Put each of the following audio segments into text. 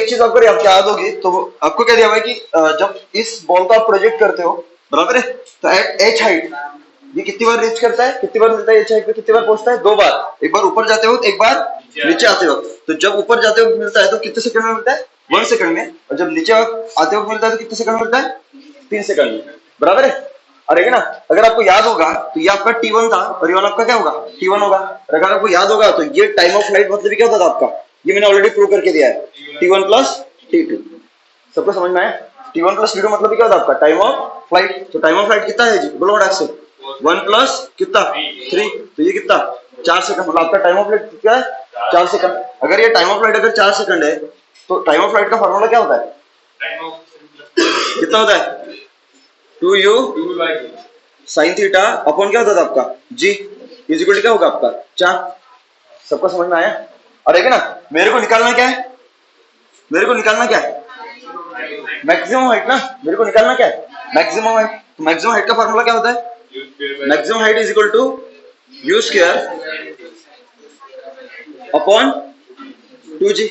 एक चीज अगर आपको याद होगी तो आपको क्या दिया हुआ है कि जब इस बॉल को आप प्रोजेक्ट करते हो, बराबर है, तो एट एच हाइट ये कितनी बार रीच करता है, कितनी बार मिलता है एच हाइट पे, कितनी बार पहुंचता है? 2 बार। एक बार ऊपर जाते हो, एक बार नीचे आते हो। तो जब ऊपर जाते हो मिलता है तो कितने सेकंड में मिलता है? 1 सेकंड में। और जब नीचे आते हो मिलता है तो कितने सेकंड में मिलता है? 3 सेकंड में, बराबर है। अरे ना, अगर आपको याद होगा तो ये आपका T1 था और ये वाला आपका क्या होगा? T1 होगा। अगर आपको याद होगा तो ये टाइम ऑफ फ्लाइट मतलब क्या होता था आपका? ये मैंने ऑलरेडी प्रूव करके दिया है, T1 प्लस T2। सबको समझ में आया? T1 प्लस T2 मतलब क्या होता है आपका? Time of flight. तो टाइम ऑफ फ्लाइट कितना है जी? बोलो फटाक से। 1 प्लस कितना? 3। तो ये कितना? 4 सेकंड। मतलब आपका टाइम ऑफ फ्लाइट क्या है? 4 सेकंड। अगर ये टाइम ऑफ फ्लाइट अगर 4 सेकंड है तो टाइम ऑफ फ्लाइट का फॉर्मूला क्या होता है? कितना होता है? 2u साइन थीटा अपॉन क्या होता था आपका? g इज इक्वल टू क्या होगा आपका? 4। सबको समझ में आया? और है ना, मेरे को निकालना क्या है? मेरे को निकालना क्या है? मैक्सिमम हाइट ना। मेरे को निकालना क्या है? Maximum height. तो मैक्सिमम हाइट का फार्मूला क्या होता है? Maximum height is equal to u square upon 2g।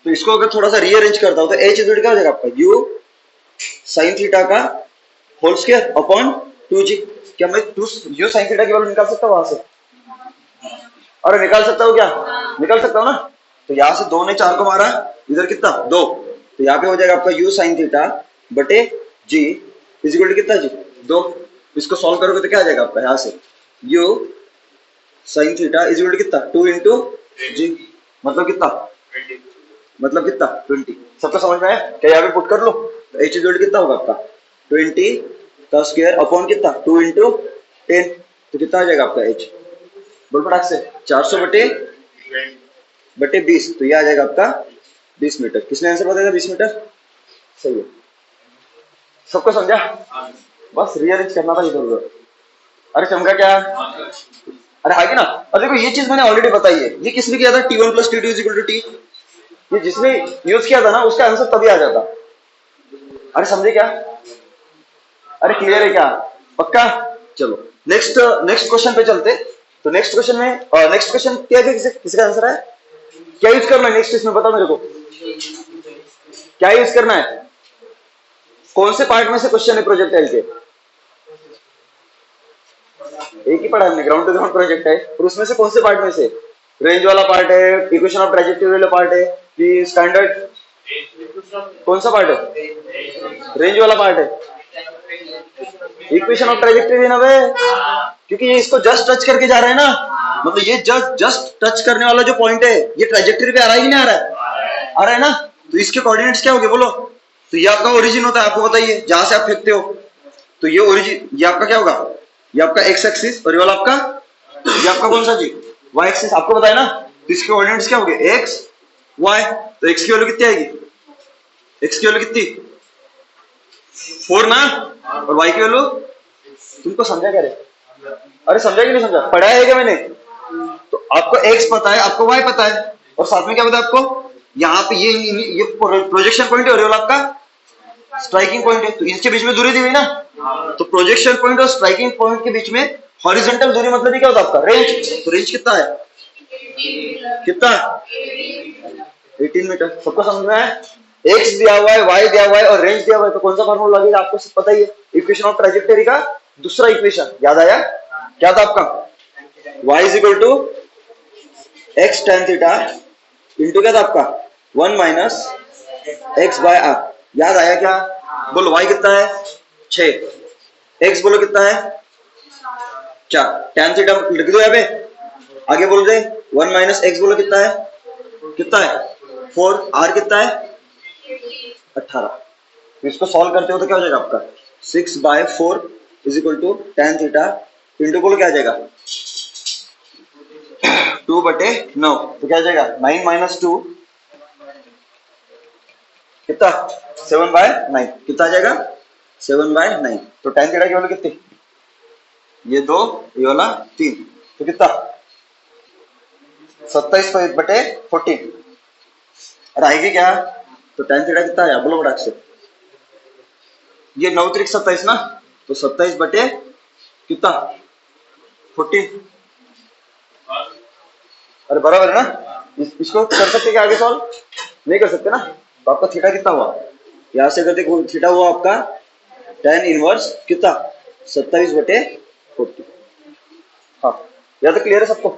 तो इसको अगर थोड़ा सा रीअरेंज करता हूं तो h इज इक्वल क्या हो जाएगा आपका? u साइन थीटा का होल स्क्वायर अपॉन 2g। क्या मैं u साइन थीटा की वैल्यू निकाल सकता हूं वहां से? अरे निकाल सकता हूं क्या? निकाल सकता हूं ना। तो यहां से 2 ने 4 को मारा, इधर कितना? 2। तो यहाँ पे हो जाएगा आपका u साइन थीटा बटे g इज इक्वल टू कितना जी? 2। इसको सॉल्व करोगे तो क्या आ जाएगा आपका? यहाँ से u sine theta is equal to कितना? 2 इंटू जी, मतलब कितना? मतलब कितना? 20। सबको समझ में आया? क्या यहाँ पे पुट कर लो तो h इज इक्वल टू कितना होगा आपका? 20 का स्क्वायर अपॉन कितना? 2 इंटू 10। तो कितना आ जाएगा आपका h? बोल फटाक से। 400 बटे 20। तो ये आ जाएगा आपका 20 मीटर। किसने आंसर बताया था? 20 मीटर। सही है। सबको समझा? बस रीअरेंज करना था इधर उधर। अरे चमका क्या? अरे आगे ना। और देखो ये चीज मैंने ऑलरेडी बताई है। ये किसने किया था? T1 plus T2 is equal to T। ये जिसने यूज किया था ना उसका आंसर तभी आ जाता। अरे समझे क्या? अरे क्लियर है क्या? पक्का? चलो नेक्स्ट नेक्स्ट क्वेश्चन पे चलते। तो नेक्स्ट क्वेश्चन में नेक्स्ट क्वेश्चन क्या है? किसका आंसर है? क्या यूज करना है नेक्स्ट इसमें? बताओ मेरे को, क्या यूज करना है? कौन से पार्ट में से क्वेश्चन है प्रोजेक्टाइल के? एक ही पढ़ा हमने, ग्राउंड टू ग्राउंड प्रोजेक्ट है। और उसमें से कौन से पार्ट में से? रेंज वाला पार्ट है, इक्वेशन ऑफ ट्रैजेक्टरी वाला पार्ट है, कि स्टैंडर्ड? कौन सा पार्ट है? रेंज वाला पार्ट है। इक्वेशन ऑफ ट्रैजेक्टरी भी ना वे, क्योंकि ये इसको जस्ट टच करके जा रहे हैं ना। मतलब ये जस्ट टच करने वाला जो पॉइंट है ये ट्रैजेक्टरी पे आ रहा है कि नहीं आ रहा है? आ रहा है ना। तो इसके कोऑर्डिनेट्स क्या होंगे बोलो? तो ये आपका ओरिजिन होता है, आपको बताइए, जहां से आप फेंकते हो। तो ये ओरिजिन, ये आपका क्या होगा? ये आपका एक्स एक्सिस और ये वाला आपका, ये आपका कौन सा जी? Y axis. आपको बताया ना। तो इसके कोऑर्डिनेट्स क्या होंगे? X y. तो एक्स की वैल्यू कितनी आएगी? एक्स की वैल्यू कितनी? 4 ना। और वाई की वैल्यू? तुमको समझा क्या रे? अरे समझा कि नहीं समझा? पढ़ाया है क्या मैंने? तो आपको एक्स पता है, आपको वाई पता है, और साथ में क्या पता है आपको? यहाँ पे ये प्रोजेक्शन पॉइंट है और ये वाला आपका स्ट्राइकिंग पॉइंट है। तो इनके बीच में दूरी दी हुई ना। तो प्रोजेक्शन पॉइंट और स्ट्राइकिंग पॉइंट के बीच में हॉरिजॉन्टल दूरी मतलब ये क्या होता है आपका? रेंज। तो रेंज कितना है? कितना? 18 मीटर। सबको समझ में आया? एक्स दिया हुआ है, वाई दिया हुआ है और रेंज दिया हुआ है, तो कौन सा फॉर्मूला लगेगा आपको सब पता ही है। इक्वेशन ऑफ ट्रैजेक्टरी का दूसरा इक्वेशन याद आया? क्या था आपका? y is equal to x tan theta into क्या था आपका? 1 माइनस एक्स बाय आर। याद आया क्या? बोलो y कितना है? 6। x बोलो कितना है? 4। tan थीटा लिख दो यहाँ पे। आगे बोल रहे 1 माइनस एक्स बोलो कितना है? कितना है? 4। r कितना है? 18। तो इसको सॉल्व करते हो तो क्या हो जाएगा आपका? 6/4 is equal to tan theta into बोलो क्या आ जाएगा? 2/9। तो क्या आ जाएगा? 9 माइनस 2 कितना? 7/9। कितना आ जाएगा? 7/9। तो tan थीटा की वैल्यू कितनी? ये 2, ये वाला 3। तो कितना? 27/14। और आएगी क्या? तो tan थीटा कितना आया बोलो फटाक से? ये 9 त्रिक 27 ना। तो 27 बटे कितना? 14। अरे बराबर है ना। इसको कर सकते क्या आगे सॉल्व? नहीं कर सकते ना। तो आपका थीटा कितना हुआ, यहाँ से अगर देखो थीटा हुआ आपका tan इनवर्स कितना 27/40। हाँ, यह तो क्लियर है सबको।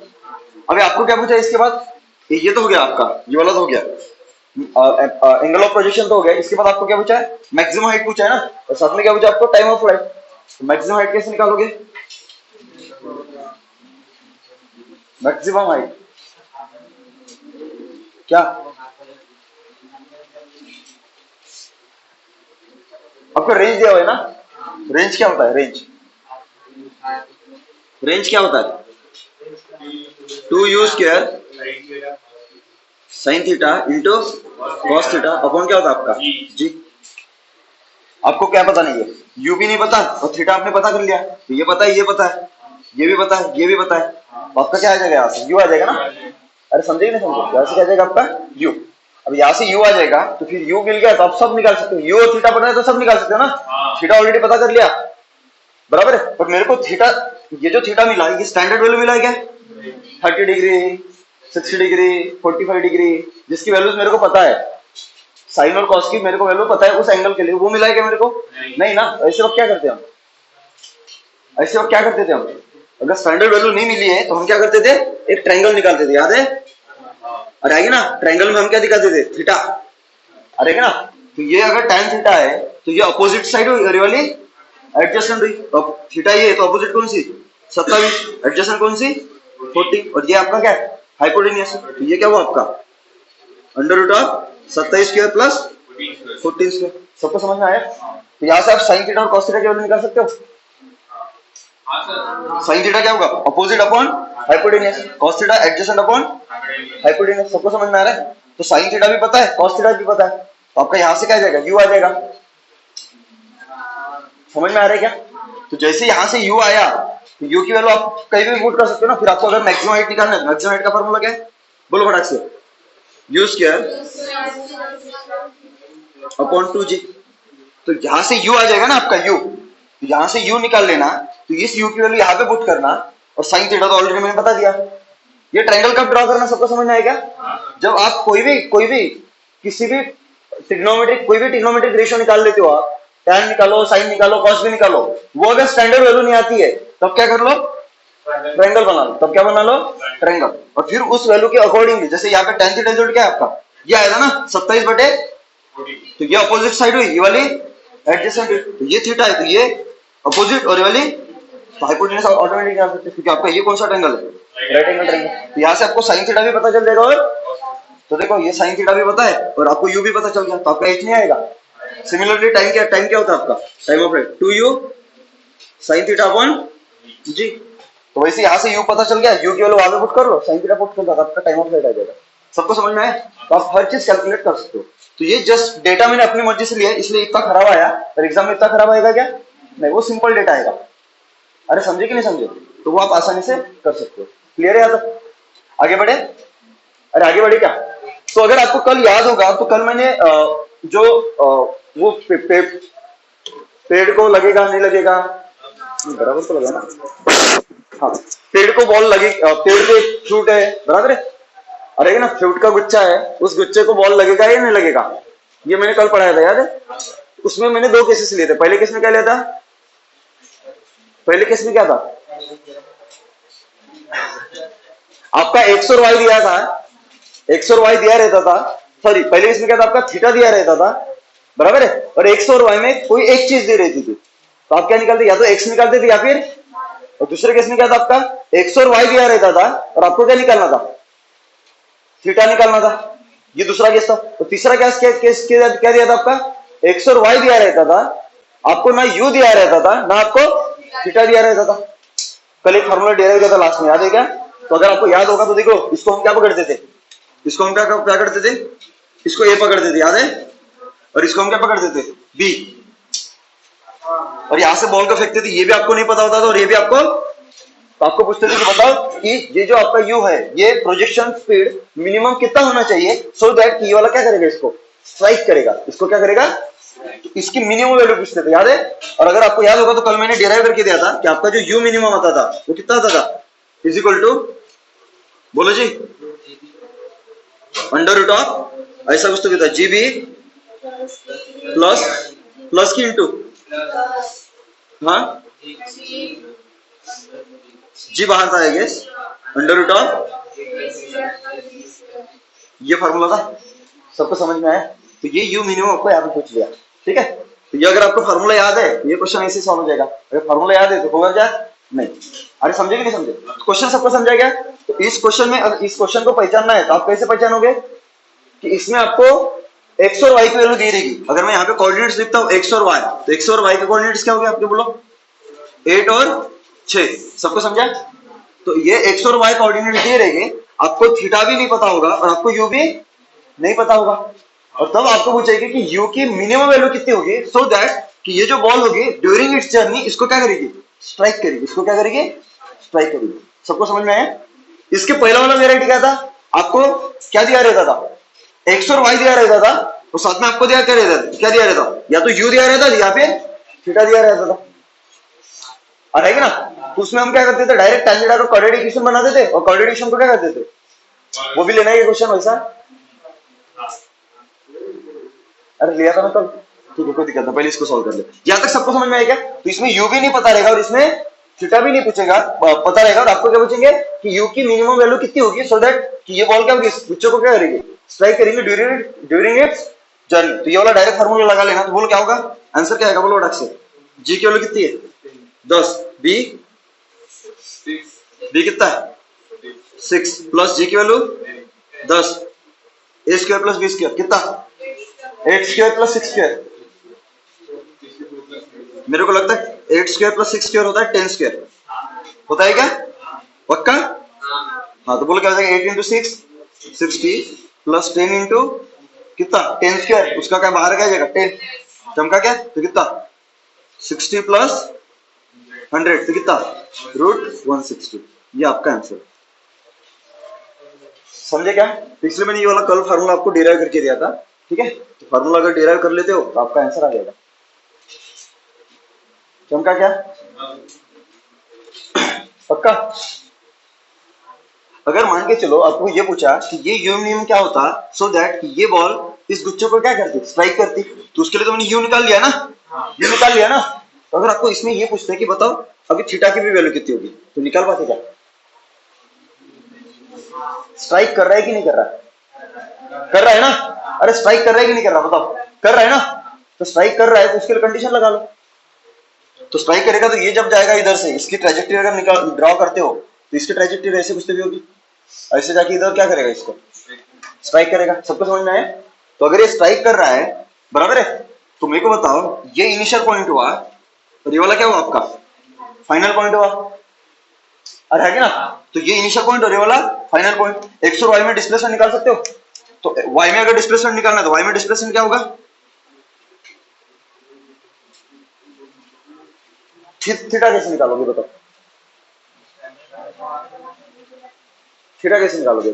अभी आपको क्या पूछा इसके बाद, ये तो हो गया आपका, ये वाला तो हो गया एंगल ऑफ प्रोजेक्शन तो हो गया। इसके बाद आपको क्या पूछा है, मैक्सिमम हाइट पूछा है ना, और साथ में क्या पूछा आपको, time of flight. Maximum height कैसे निकालोगे, मैक्सिमम हाइट क्या, आपको रेंज दिया हुआ है ना, रेंज क्या होता है, रेंज रेंज क्या होता है, 2u² sign theta into cos theta upon क्या होता है आपका जी। आपको क्या पता नहीं है, यू भी नहीं पता और थीटा आपने पता कर लिया, तो ये पता है, ये पता है, ये भी पता है, ये भी पता है, तो आपका क्या आ जाएगा, यहाँ से यू आ जाएगा ना। अरे समझे कि नहीं समझे, यहाँ से क्या आ जाएगा आपका यू। अब यहाँ से यू आ जाएगा तो फिर यू मिल गया तो आप सब निकाल सकते हो, यू और थीटा पता है तो सब निकाल सकते हो ना। थीटा ऑलरेडी पता कर लिया, बराबर है, पर मेरे को थीटा, ये जो थीटा मिला ये स्टैंडर्ड वैल्यू मिला है क्या, 30 डिग्री 60 डिग्री 45 डिग्री, जिसकी वैल्यूज मेरे को पता है, साइन और कॉस की मेरे को वैल्यू पता है उस एंगल के लिए, वो मिला है क्या मेरे को, नहीं ना। ऐसे वक्त क्या करते हैं हम, ऐसे वक्त क्या करते थे हम, अगर स्टैंडर्ड वैल्यू नहीं मिली है तो हम क्या करते थे, एक ट्रायंगल निकालते थे, याद है, और आएगी ना ट्रायंगल में हम क्या दिखाते थे, थीटा, अरे ना। तो ये अगर tan थीटा है तो ये अपोजिट साइड हुई वाली एडजस्टेंट हुई, तो थीटा ये है तो अपोजिट कौन सी 27, एडजस्टेंट कौन सी 40, और ये आपका क्या है हाइपोटेन्यूस, तो ये क्या हुआ आपका √27² प्लस 14²। सबको समझ में आया। तो यहाँ से आप साइन थीटा और कॉस थीटा की वैल्यू निकाल सकते हो। साइन थीटा क्या होगा, opposite upon hypotenuse, cos theta adjacent upon hypotenuse. सबको समझ में आ रहा है। तो साइन थीटा भी पता है, कॉस थीटा भी पता है, तो आपका यहाँ से क्या आ जाएगा, यू आ जाएगा। समझ में आ रहा है क्या। तो जैसे यहाँ से यू आया तो यू की वैल्यू आप कहीं भी पुट कर सकते हो ना। फिर आपको अगर मैक्सिमम हाइट निकालना है, मैक्सिमम हाइट का फॉर्मूला क्या है, बोलो फटाक से, u² अपॉन 2g। तो यहाँ से u आ जाएगा ना आपका u, तो यहाँ से u निकाल लेना, तो इस u की वैल्यू यहाँ पे पुट करना, और साइन थीटा तो ऑलरेडी मैंने बता दिया। ये ट्रायंगल कब ड्रॉ करना सबको समझ में आएगा, जब आप कोई भी किसी भी ट्रिग्नोमेट्रिक रेशियो निकाल लेते हो आप, tan निकालो, साइन निकालो, cos भी निकालो, वो अगर स्टैंडर्ड वैल्यू नहीं आती है तब क्या कर लो, ट्रायंगल बना लो। तब क्या बना लो, ट्रायंगल। और फिर उस वैल्यू के अकॉर्डिंगली, जैसे यहाँ पे tan थीटा इक्वल क्या है आपका, ये आएगा ना 27/40, तो ये अपोजिट साइड हुई, ये वाली एडजेसेंट हुई, तो ये थीटा है तो ये अपोजिट, और ये वाली हाइपोटेन्यूस ऑटोमेटिक निकाल सकते हैं, क्योंकि आपका ये कौन सा ट्रायंगल है, राइट एंगल ट्रायंगल। तो यहाँ से आपको साइन थीटा भी पता चल जाएगा, और तो देखो ये साइन थीटा भी पता है और आपको यू भी पता चल गया, तो आपका एच नहीं आएगा। सिमिलरली टाइम क्या होता है आपका, time of flight 2u sin theta upon G. तो वैसे यहाँ से u पता चल गया, u की वैल्यू आगे पुट कर लो, sin थीटा पुट कर दो, आपका टाइम ऑफ फ्लाइट आ जाएगा। सबको समझ में आया। तो आप हर चीज कैलकुलेट कर सकते हो। तो ये जस्ट डेटा मैंने अपनी मर्जी से लिया, इसलिए इतना खराब आया, पर एग्जाम में इतना खराब आएगा क्या, नहीं, वो सिंपल डेटा आएगा। अरे समझे कि नहीं समझे, तो वो आप आसानी से कर सकते हो। क्लियर है यहाँ तक, आगे बढ़े, अरे आगे बढ़े क्या। तो अगर आपको कल याद होगा तो कल मैंने जो वो पेड़ को लगेगा नहीं लगेगा, बराबर तो लगा ना, हाँ, पेड़ को बॉल लगे, पेड़ पे फ्रूट है, बराबर है, अरे ना फ्रूट का गुच्छा है, उस गुच्छे को बॉल लगेगा या नहीं लगेगा, ये मैंने कल पढ़ाया था, याद है। उसमें मैंने दो केसेस लिए थे। पहले केस में क्या लिया था, पहले केस में क्या था, आपका एक्स और वाई दिया था, एक्स और वाई दिया रहता था, सॉरी पहले केस में क्या था, आपका थीटा दिया रहता था, बराबर है, और एक्स और वाई में कोई एक चीज दी रहती थी, तो आप क्या निकालते, या तो एक्स निकालते थे या फिर, और दूसरे केस में क्या था, आपका एक्स और वाई दिया रहता था और आपको क्या निकालना था, थीटा निकालना था। ये दूसरा केस था। तो तीसरा केस क्या दिया था, आपका एक्स और वाई दिया रहता था, आपको ना यू दिया रहता था ना आपको थीटा दिया रहता था। कल एक फॉर्मूला डेराइव किया था लास्ट में, याद है क्या। तो अगर आपको याद होगा तो देखो, इसको हम क्या पकड़ते थे, इसको हम क्या करते थे, इसको ए पकड़ते थे, याद है, और इसको हम क्या पकड़ते थे, बी, और यहां से बॉल को फेंकते थे। ये भी आपको नहीं पता होता था और ये भी आपको, तो आपको पूछते थे कि बताओ कि ये जो आपका यू है, ये प्रोजेक्शन स्पीड मिनिमम कितना होना चाहिए, सो दैट ये वाला क्या करेगा, इसको स्ट्राइक करेगा, इसको क्या करेगा, इसकी मिनिमम वैल्यू पूछते थे, याद है। और अगर आपको याद होगा तो कल मैंने डिराइव करके दिया था कि आपका जो यू मिनिमम आता था वो कितना आता था, इज इक्वल टू, बोलो जी, अंडर रूट ऑफ ऐसा कुछ तो भी था, जी बी प्लस प्लस की इंटू, हाँ जी बाहर था I guess, under root of, ये फॉर्मूला था, सबको समझ में आया? तो ये यू मिनिमम आपको यहाँ पे पूछ लिया, ठीक है। तो ये अगर आपको फॉर्मूला याद है तो ये क्वेश्चन ऐसे सॉल्व हो जाएगा, अगर फॉर्मूला याद है तो होगा क्या? नहीं। अरे समझे कि नहीं समझे? क्वेश्चन सबको समझा गया? तो इस क्वेश्चन में, अगर इस क्वेश्चन को पहचानना है तो आप कैसे पहचानोगे कि इसमें आपको एक्स और वाई की वैल्यू दी रहेगी। अगर मैं यहाँ पे कोऑर्डिनेट्स लिखता हूँ एक्स और वाई, तो एक्स और वाई के कोऑर्डिनेट्स क्या हो गए आपके, बोलो? 8 और 6, सबको समझा? तो ये एक्स और वाई कोऑर्डिनेट दिए रहेंगे, आपको थीटा भी नहीं पता होगा और आपको यू भी नहीं पता होगा, और तब आपको पूछेगी कि यू की मिनिमम वैल्यू कितनी होगी, सो दैट कि ये जो बॉल होगी ड्यूरिंग इट्स जर्नी इसको क्या करेगी, स्ट्राइक करेगी, इसको क्या करेगी, स्ट्राइक करेगी। सबको समझ में आया? इसके पहला वाला वेराइटी क्या था, आपको क्या दिया रहता था, एक्स और वाई दिया रहता था, और साथ में आपको दिया क्या रहता, क्या दिया रहता, या तो यू दिया रहता या फिर थीटा दिया रहता था, और है कि ना? तो उसमें हम क्या करते थे, डायरेक्ट tan थीटा को क्वाड्रेटिक इक्वेशन बनाते थे, और क्वाड्रेटिक इक्वेशन को क्या करते थे, वो भी लेना है ये क्वेश्चन वैसा। अरे लिया था ना कल, ठीक है कोई दिक्कत नहीं, पहले इसको सॉल्व कर ले। यहां तक सबको समझ में आएगा? तो इसमें यू भी नहीं पता रहेगा और इसमें थीटा भी नहीं पूछेगा, पता रहेगा, और आपको क्या पूछेंगे कि यू की मिनिमम वैल्यू कितनी होगी, सो दैट कि ये बॉल क्या होगी, बच्चों को क्या करेगी, स्ट्राइक करेंगे ड्यूरिंग इट्स जर्नी। तो ये वाला डायरेक्ट फार्मूला लगा लेना, तो बोलो क्या होगा, आंसर क्या आएगा, बोलो फटाक से। जी की वैल्यू कितनी है 10, बी कितना है 6, प्लस जी की वैल्यू 10, ए स्क्वायर प्लस बी स्क्वायर कितना 8 स्क्वायर प्लस 6 स्क्वायर, मेरे को लगता है 8 स्क्वायर प्लस 6 स्क्वायर होता है 10 स्क्वायर, होता है क्या, पक्का? हाँ तो बोलो क्या हो जाएगा, 8 इंटू 6 60 प्लस 10 इंटू कितना 10 स्क्वायर, उसका क्या बाहर क्या जाएगा 10, चमका क्या, तो कितना 60 प्लस 100 तो कितना √160, ये आपका आंसर। समझे क्या? तो इसलिए मैंने ये वाला कल फार्मूला आपको डिराइव करके दिया था, ठीक है। तो फार्मूला अगर डिराइव कर लेते हो तो आपका आंसर आ जाएगा। चमका क्या, पक्का? अगर मान के चलो आपको ये पूछा कि ये यू नियम क्या होता, सो दैट ये बॉल इस गुच्छे को क्या करती, स्ट्राइक करती, तो उसके लिए तो मैंने यू निकाल लिया ना, यू निकाल लिया ना। तो अगर आपको इसमें ये पूछते हैं कि बताओ अभी थीटा की भी वैल्यू कितनी होगी, तो निकाल पाते क्या, स्ट्राइक कर रहा है कि नहीं कर रहा, कर रहा है ना? अरे स्ट्राइक कर रहा है कि नहीं कर रहा, बताओ, कर रहा है ना? तो स्ट्राइक कर रहा है तो उसके लिए कंडीशन लगा लो, तो स्ट्राइक करेगा तो ये जब जाएगा इधर से, इसकी ट्रेजेक्टरी अगर निकाल ड्रॉ करते हो तो इसकी ट्रेजेक्टरी ऐसे कुछ भी होगी, ऐसे जाके इधर क्या करेगा, इसको स्ट्राइक करेगा। सबको समझ में आया? तो अगर ये स्ट्राइक कर रहा है, बराबर है, तो मेरे को बताओ ये इनिशियल पॉइंट हुआ और ये वाला क्या हुआ आपका फाइनल पॉइंट हुआ, अरे है क्या ना? तो ये इनिशियल पॉइंट और ये वाला फाइनल पॉइंट। एक्स और वाई में डिस्प्लेसमेंट निकाल सकते हो, तो वाई में अगर डिस्प्लेसमेंट निकालना है तो वाई में डिस्प्लेसमेंट क्या होगा, थीटा कैसे निकालोगे, बताओ थीटा कैसे निकालोगे?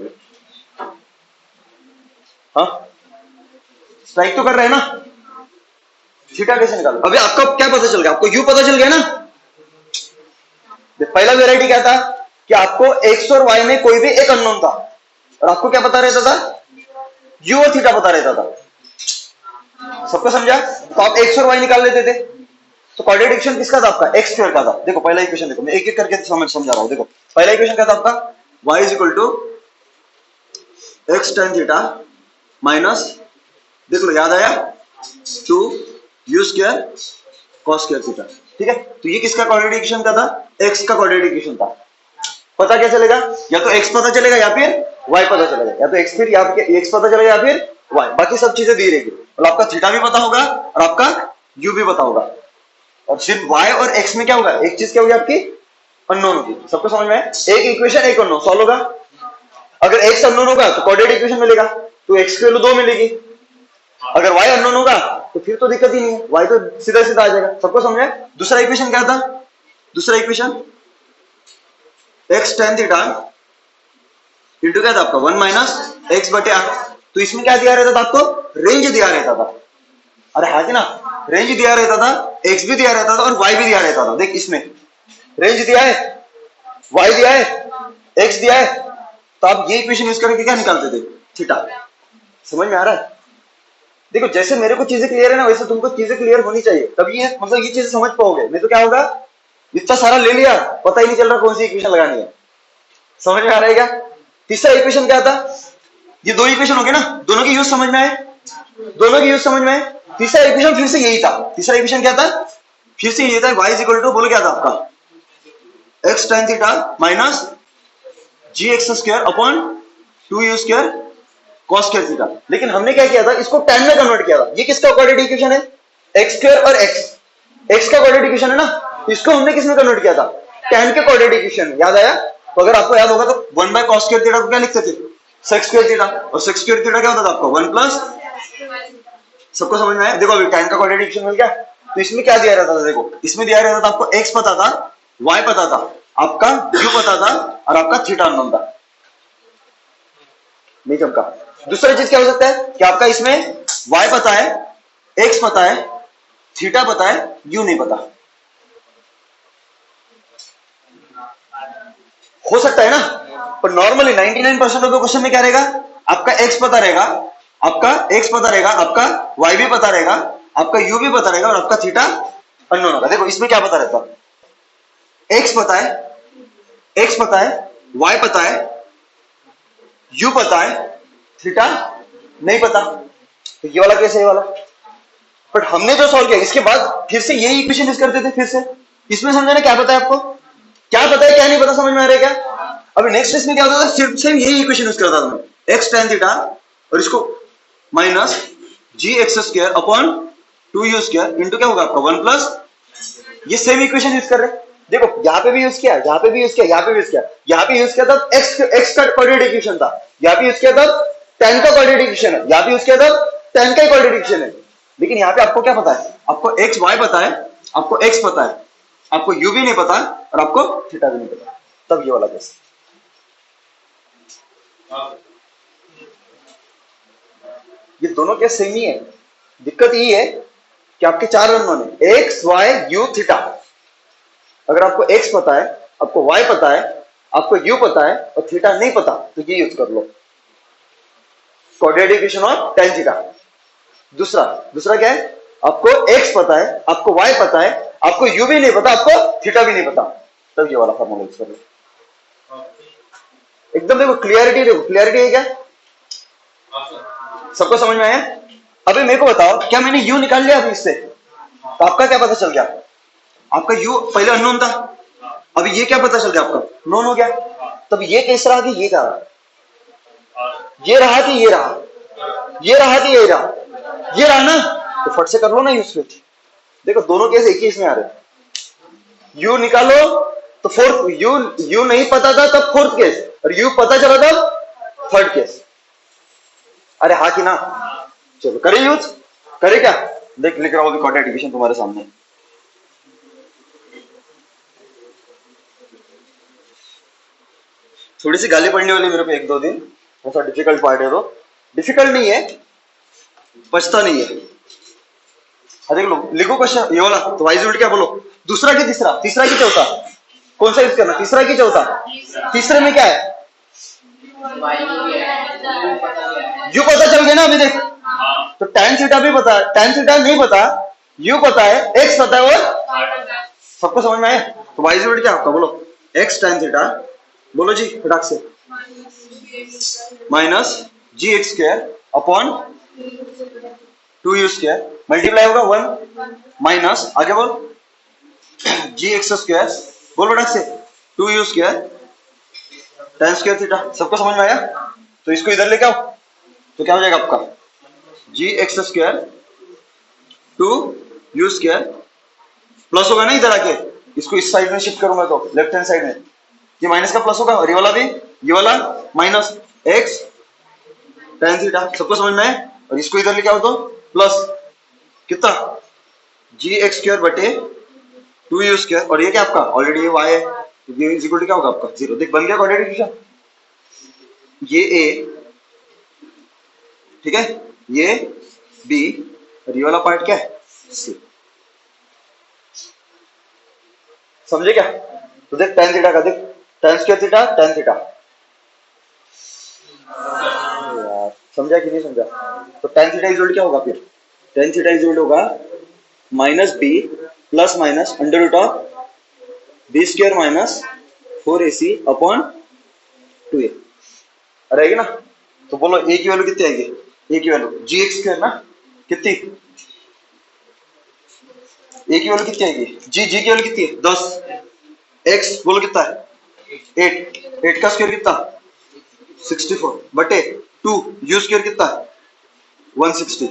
हाँ स्ट्राइक तो कर रहे हैं ना, थीटा कैसे निकालो? अभी आपको क्या पता चल गया, आपको यू पता चल गया ना। पहला वेराइटी क्या था कि आपको एक्स और वाई में कोई भी एक अननोन था और आपको क्या पता रहता था, यू और थीटा पता रहता था। सबको समझा? तो आप एक्स और वाई निकाल लेते थे। तो क्वाड्रेटिक इक्वेशन किसका था आपका, एक्स स्क्वायर का था। देखो पहला इक्वेशन देखो, मैं एक एक करके समझा रहा हूं। देखो पहला इक्वेशन क्या था आपका, y is equal to x tan theta minus, देख लो याद आया, 2 u square cos square theta, ठीक है। तो ये किसका क्वाड्रेटिक इक्वेशन का था, एक्स का क्वाड्रेटिक इक्वेशन था। पता क्या चलेगा, या तो एक्स पता चलेगा या फिर वाई पता चलेगा, या तो एक्स फिर या एक्स पता चलेगा या फिर वाई, बाकी सब चीजें दी रहेगी। और आपका थीटा भी पता होगा और आपका यू भी पता होगा, और सिर्फ y और x में क्या होगा, एक चीज क्या होगी आपकी अननोन होगी। सबको समझ में है? एक इक्वेशन एक अननोन सॉल्व होगा। अगर x अननोन होगा तो क्वाड्रेटिक इक्वेशन मिलेगा, तो x की वैल्यू 2 मिलेगी। अगर y अननोन होगा तो फिर तो दिक्कत ही नहीं है, y तो सीधा सीधा आ जाएगा। सबको समझ में? दूसरा इक्वेशन क्या था, दूसरा equation x tan theta into क्या था आपका 1 माइनस x बटे r। तो इसमें क्या दिया रहता था आपको, रेंज दिया रहता था। अरे हाँ जी ना, रेंज दिया रहता था, x भी दिया रहता था और y भी दिया रहता था। देख इसमें रेंज दिया है, y दिया है, x दिया है, तो आप ये इक्वेशन यूज करके क्या निकालते थे, थीटा। समझ में आ रहा है? देखो जैसे मेरे को चीजें क्लियर है ना, वैसे तुमको चीजें क्लियर होनी चाहिए, तभी ये मतलब ये चीजें समझ पाओगे, नहीं तो क्या होगा, इतना सारा ले लिया, पता ही नहीं चल रहा कौन सी इक्वेशन लगानी है। समझ में आ रहा है क्या? तीसरा इक्वेशन क्या था? ये दो इक्वेशन हो गए ना, दोनों की यूज समझ में आए, दोनों की यूज समझ में आए। तीसरा इक्वेशन फिर से यही था। तीसरा इक्वेशन क्या था? फिर से यही था, y इज इक्वल टू, बोलो क्या था आपका, x tan theta minus G X square upon 2u square cos square theta. लेकिन हमने क्या किया था, इसको tan में कन्वर्ट किया था। ये किसका क्वाड्रेटिक इक्वेशन है? x स्क्वायर और x का क्वाड्रेटिक इक्वेशन है ना, इसको हमने किस में कन्वर्ट किया था? tan के क्वाड्रेटिक इक्वेशन। याद आया? तो अगर आपको याद होगा तो 1 बाय cos स्क्वायर थीटा को क्या लिखते थे? sec square theta. और sec स्क्वायर थीटा क्या होता था आपका? 1 प्लस, सबको समझ में आया? देखो अभी tan का क्वाड्रेटिक इक्वेशन मिल गया। तो इसमें क्या दिया रहता था? देखो इसमें दिया रहता था आपको x पता था, y पता था, आपका u पता था, और आपका थीटा अननोन था। नहीं चमका। दूसरा चीज क्या हो सकता है कि आपका इसमें y पता है, x पता है, थीटा पता है, u नहीं पता। हो सकता है ना, पर नॉर्मली 99% ऑफ द क्वेश्चन में क्या रहेगा, आपका x पता रहेगा, आपका x पता रहेगा, आपका y भी पता रहेगा, आपका u भी पता रहेगा, और आपका थीटा अननोन होगा। देखो इसमें क्या पता रहता, x पता है, x पता है, y पता है, u पता है, थीटा नहीं पता। तो ये वाला कैसे, ये वाला। बट हमने जो सॉल्व किया इसके बाद फिर से यही इक्वेशन यूज करते थे। फिर से इसमें समझाना क्या पता है आपको, क्या पता है क्या नहीं पता, समझ में आ रहा है क्या? अभी नेक्स्ट इसमें क्या होता था, सिर्फ से यही इक्वेशन यूज करता था मैं, x tan थीटा और इसको minus G X square upon 2u square into क्या होगा आपका 1 प्लस, ये सेम इक्वेशन यूज कर रहे हैं। देखो यहाँ पे भी यूज किया, यहाँ पे भी यूज किया, यहाँ पे भी यूज किया। यहाँ पे यूज किया तब x का क्वाड्रेटिक इक्वेशन था, यहाँ पे यूज किया तब tan का क्वाड्रेटिक इक्वेशन है, यहाँ पे यूज किया तब tan का क्वाड्रेटिक इक्वेशन है। लेकिन यहाँ पे आपको क्या पता है, आपको x y पता है, आपको x पता है, आपको u भी नहीं पता, और आपको थीटा भी नहीं पता। तब ये वाला केस। ये दोनों केस सेम ही है। दिक्कत ये है कि आपके चार अननोन है, x y u थीटा। अगर आपको x पता है, आपको y पता है, आपको u पता है, और थीटा नहीं पता, तो ये यूज कर लो, quadratic equation of tan theta. दूसरा दूसरा क्या है, आपको x पता है, आपको y पता है, आपको u भी नहीं पता, आपको थीटा भी नहीं पता, तब ये वाला फॉर्मूला यूज कर लो। एकदम देखो क्लियरिटी, देखो क्लियरिटी है क्या, सबको समझ में आया? अभी मेरे को बताओ, क्या मैंने u निकाल लिया अभी इससे, तो आपका क्या पता चल गया, आपका u पहले अननोन था, अभी ये क्या पता चल गया आपका, नोन हो गया। तब ये कैसे रहा कि ये क्या रहा, ये रहा कि ये रहा, ये रहा कि ये रहा, ये रहा ना, तो फट से कर लो ना यूज स्विच। देखो दोनों केस एक ही इसमें आ रहे, यू निकालो तो फोर्थ, यू नहीं पता था तब फोर्थ केस, और यू पता चला तब थर्ड केस। अरे हाँ कि ना, चलो करे यूज, करे क्या, देख लिख रहा हूं क्वाड्रेटिक इक्वेशन तुम्हारे सामने। थोड़ी सी गाली पड़ने वाली मेरे को एक दो दिन, ऐसा डिफिकल्ट पार्ट है, तो डिफिकल्ट नहीं है, पछता नहीं है। देख लो, लिखो क्वेश्चन ये वाला, तो वाइज उल्ट क्या बोलो, दूसरा की तीसरा, तीसरा की चौथा, कौन सा यूज करना, तीसरा की चौथा। तीसरे में क्या है, यू पता चल गया ना अभी देख, तो tan थीटा भी पता है, tan थीटा नहीं पता, यू पता है, x पता है, और सबको समझ में आया। तो वाइज उल्ट क्या आपका बोलो, x tan थीटा, बोलो जी फटाक से, minus G X square upon 2u square, multiply होगा 1 माइनस, आगे बोल जी एक्स स्क्वायर, बोल फटाक से 2u square tan square theta. सबको समझ में आया? तो इसको इधर लेके आओ, तो क्या हो जाएगा आपका G X square 2u square, plus होगा ना इधर आके, इसको इस साइड में शिफ्ट करूंगा तो लेफ्ट हैंड साइड में, ये माइनस का प्लस होगा, और ये वाला भी, ये वाला माइनस x tan थीटा। सबको समझ में आए? और इसको इधर लेके आओ तो प्लस कितना जी एक्स स्क्वायर बटे 2u स्क्वायर, और ये क्या आपका ऑलरेडी ये y है, ये इज इक्वल टू क्या होगा आपका 0। देख बन गया क्वाड्रेटिक इक्वेशन, ये a ठीक है, ये b, और ये वाला पार्ट क्या है c। समझे क्या? तो देख tan थीटा का, देख tan square theta tan theta, यार समझा कि नहीं समझा? तो tan थीटा इज क्या होगा फिर? tan थीटा इज होगा minus b plus minus under root of b square minus 4ac upon 2a रहेगी ना। तो बोलो a की वैल्यू कितनी आएगी? a की वैल्यू gx स्क्वायर ना, कितनी? a की वैल्यू कितनी आएगी? g की वैल्यू कितनी है? 10। x बोलो कितना है? 8 का स्क्वायर कितना? 64 बटे 2 u स्क्वायर कितना है? 160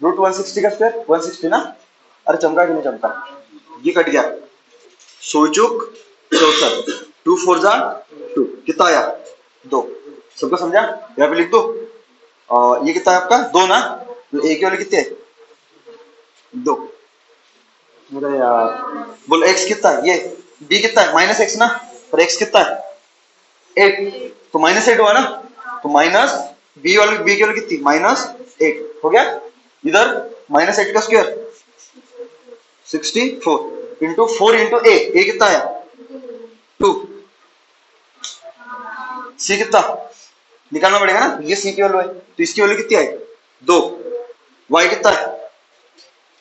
रूट 160 का स्क्वायर 160 ना। अरे चमका कि नहीं चमका? ये कट गया, सोचुक 64 2 4 जा 2 कितना आया? 2। सबको समझा? यहाँ पे लिख दो। ये कितना है आपका? 2 ना। तो a की वैल्यू कितनी है? 2। अरे यार बोलो x कितना है? ये b कितना है? माइनस x ना। और x कितना है? 8। तो माइनस 8 हुआ ना। तो माइनस b वाली b की वैल्यू कितनी? माइनस 8 हो गया। इधर माइनस 8 का स्क्वायर 64 इंटू 4 इंटू a कितना आया? 2। c कितना निकालना पड़ेगा ना। ये c की वैल्यू है, तो इसकी वैल्यू कितनी आई? 2। y कितना है?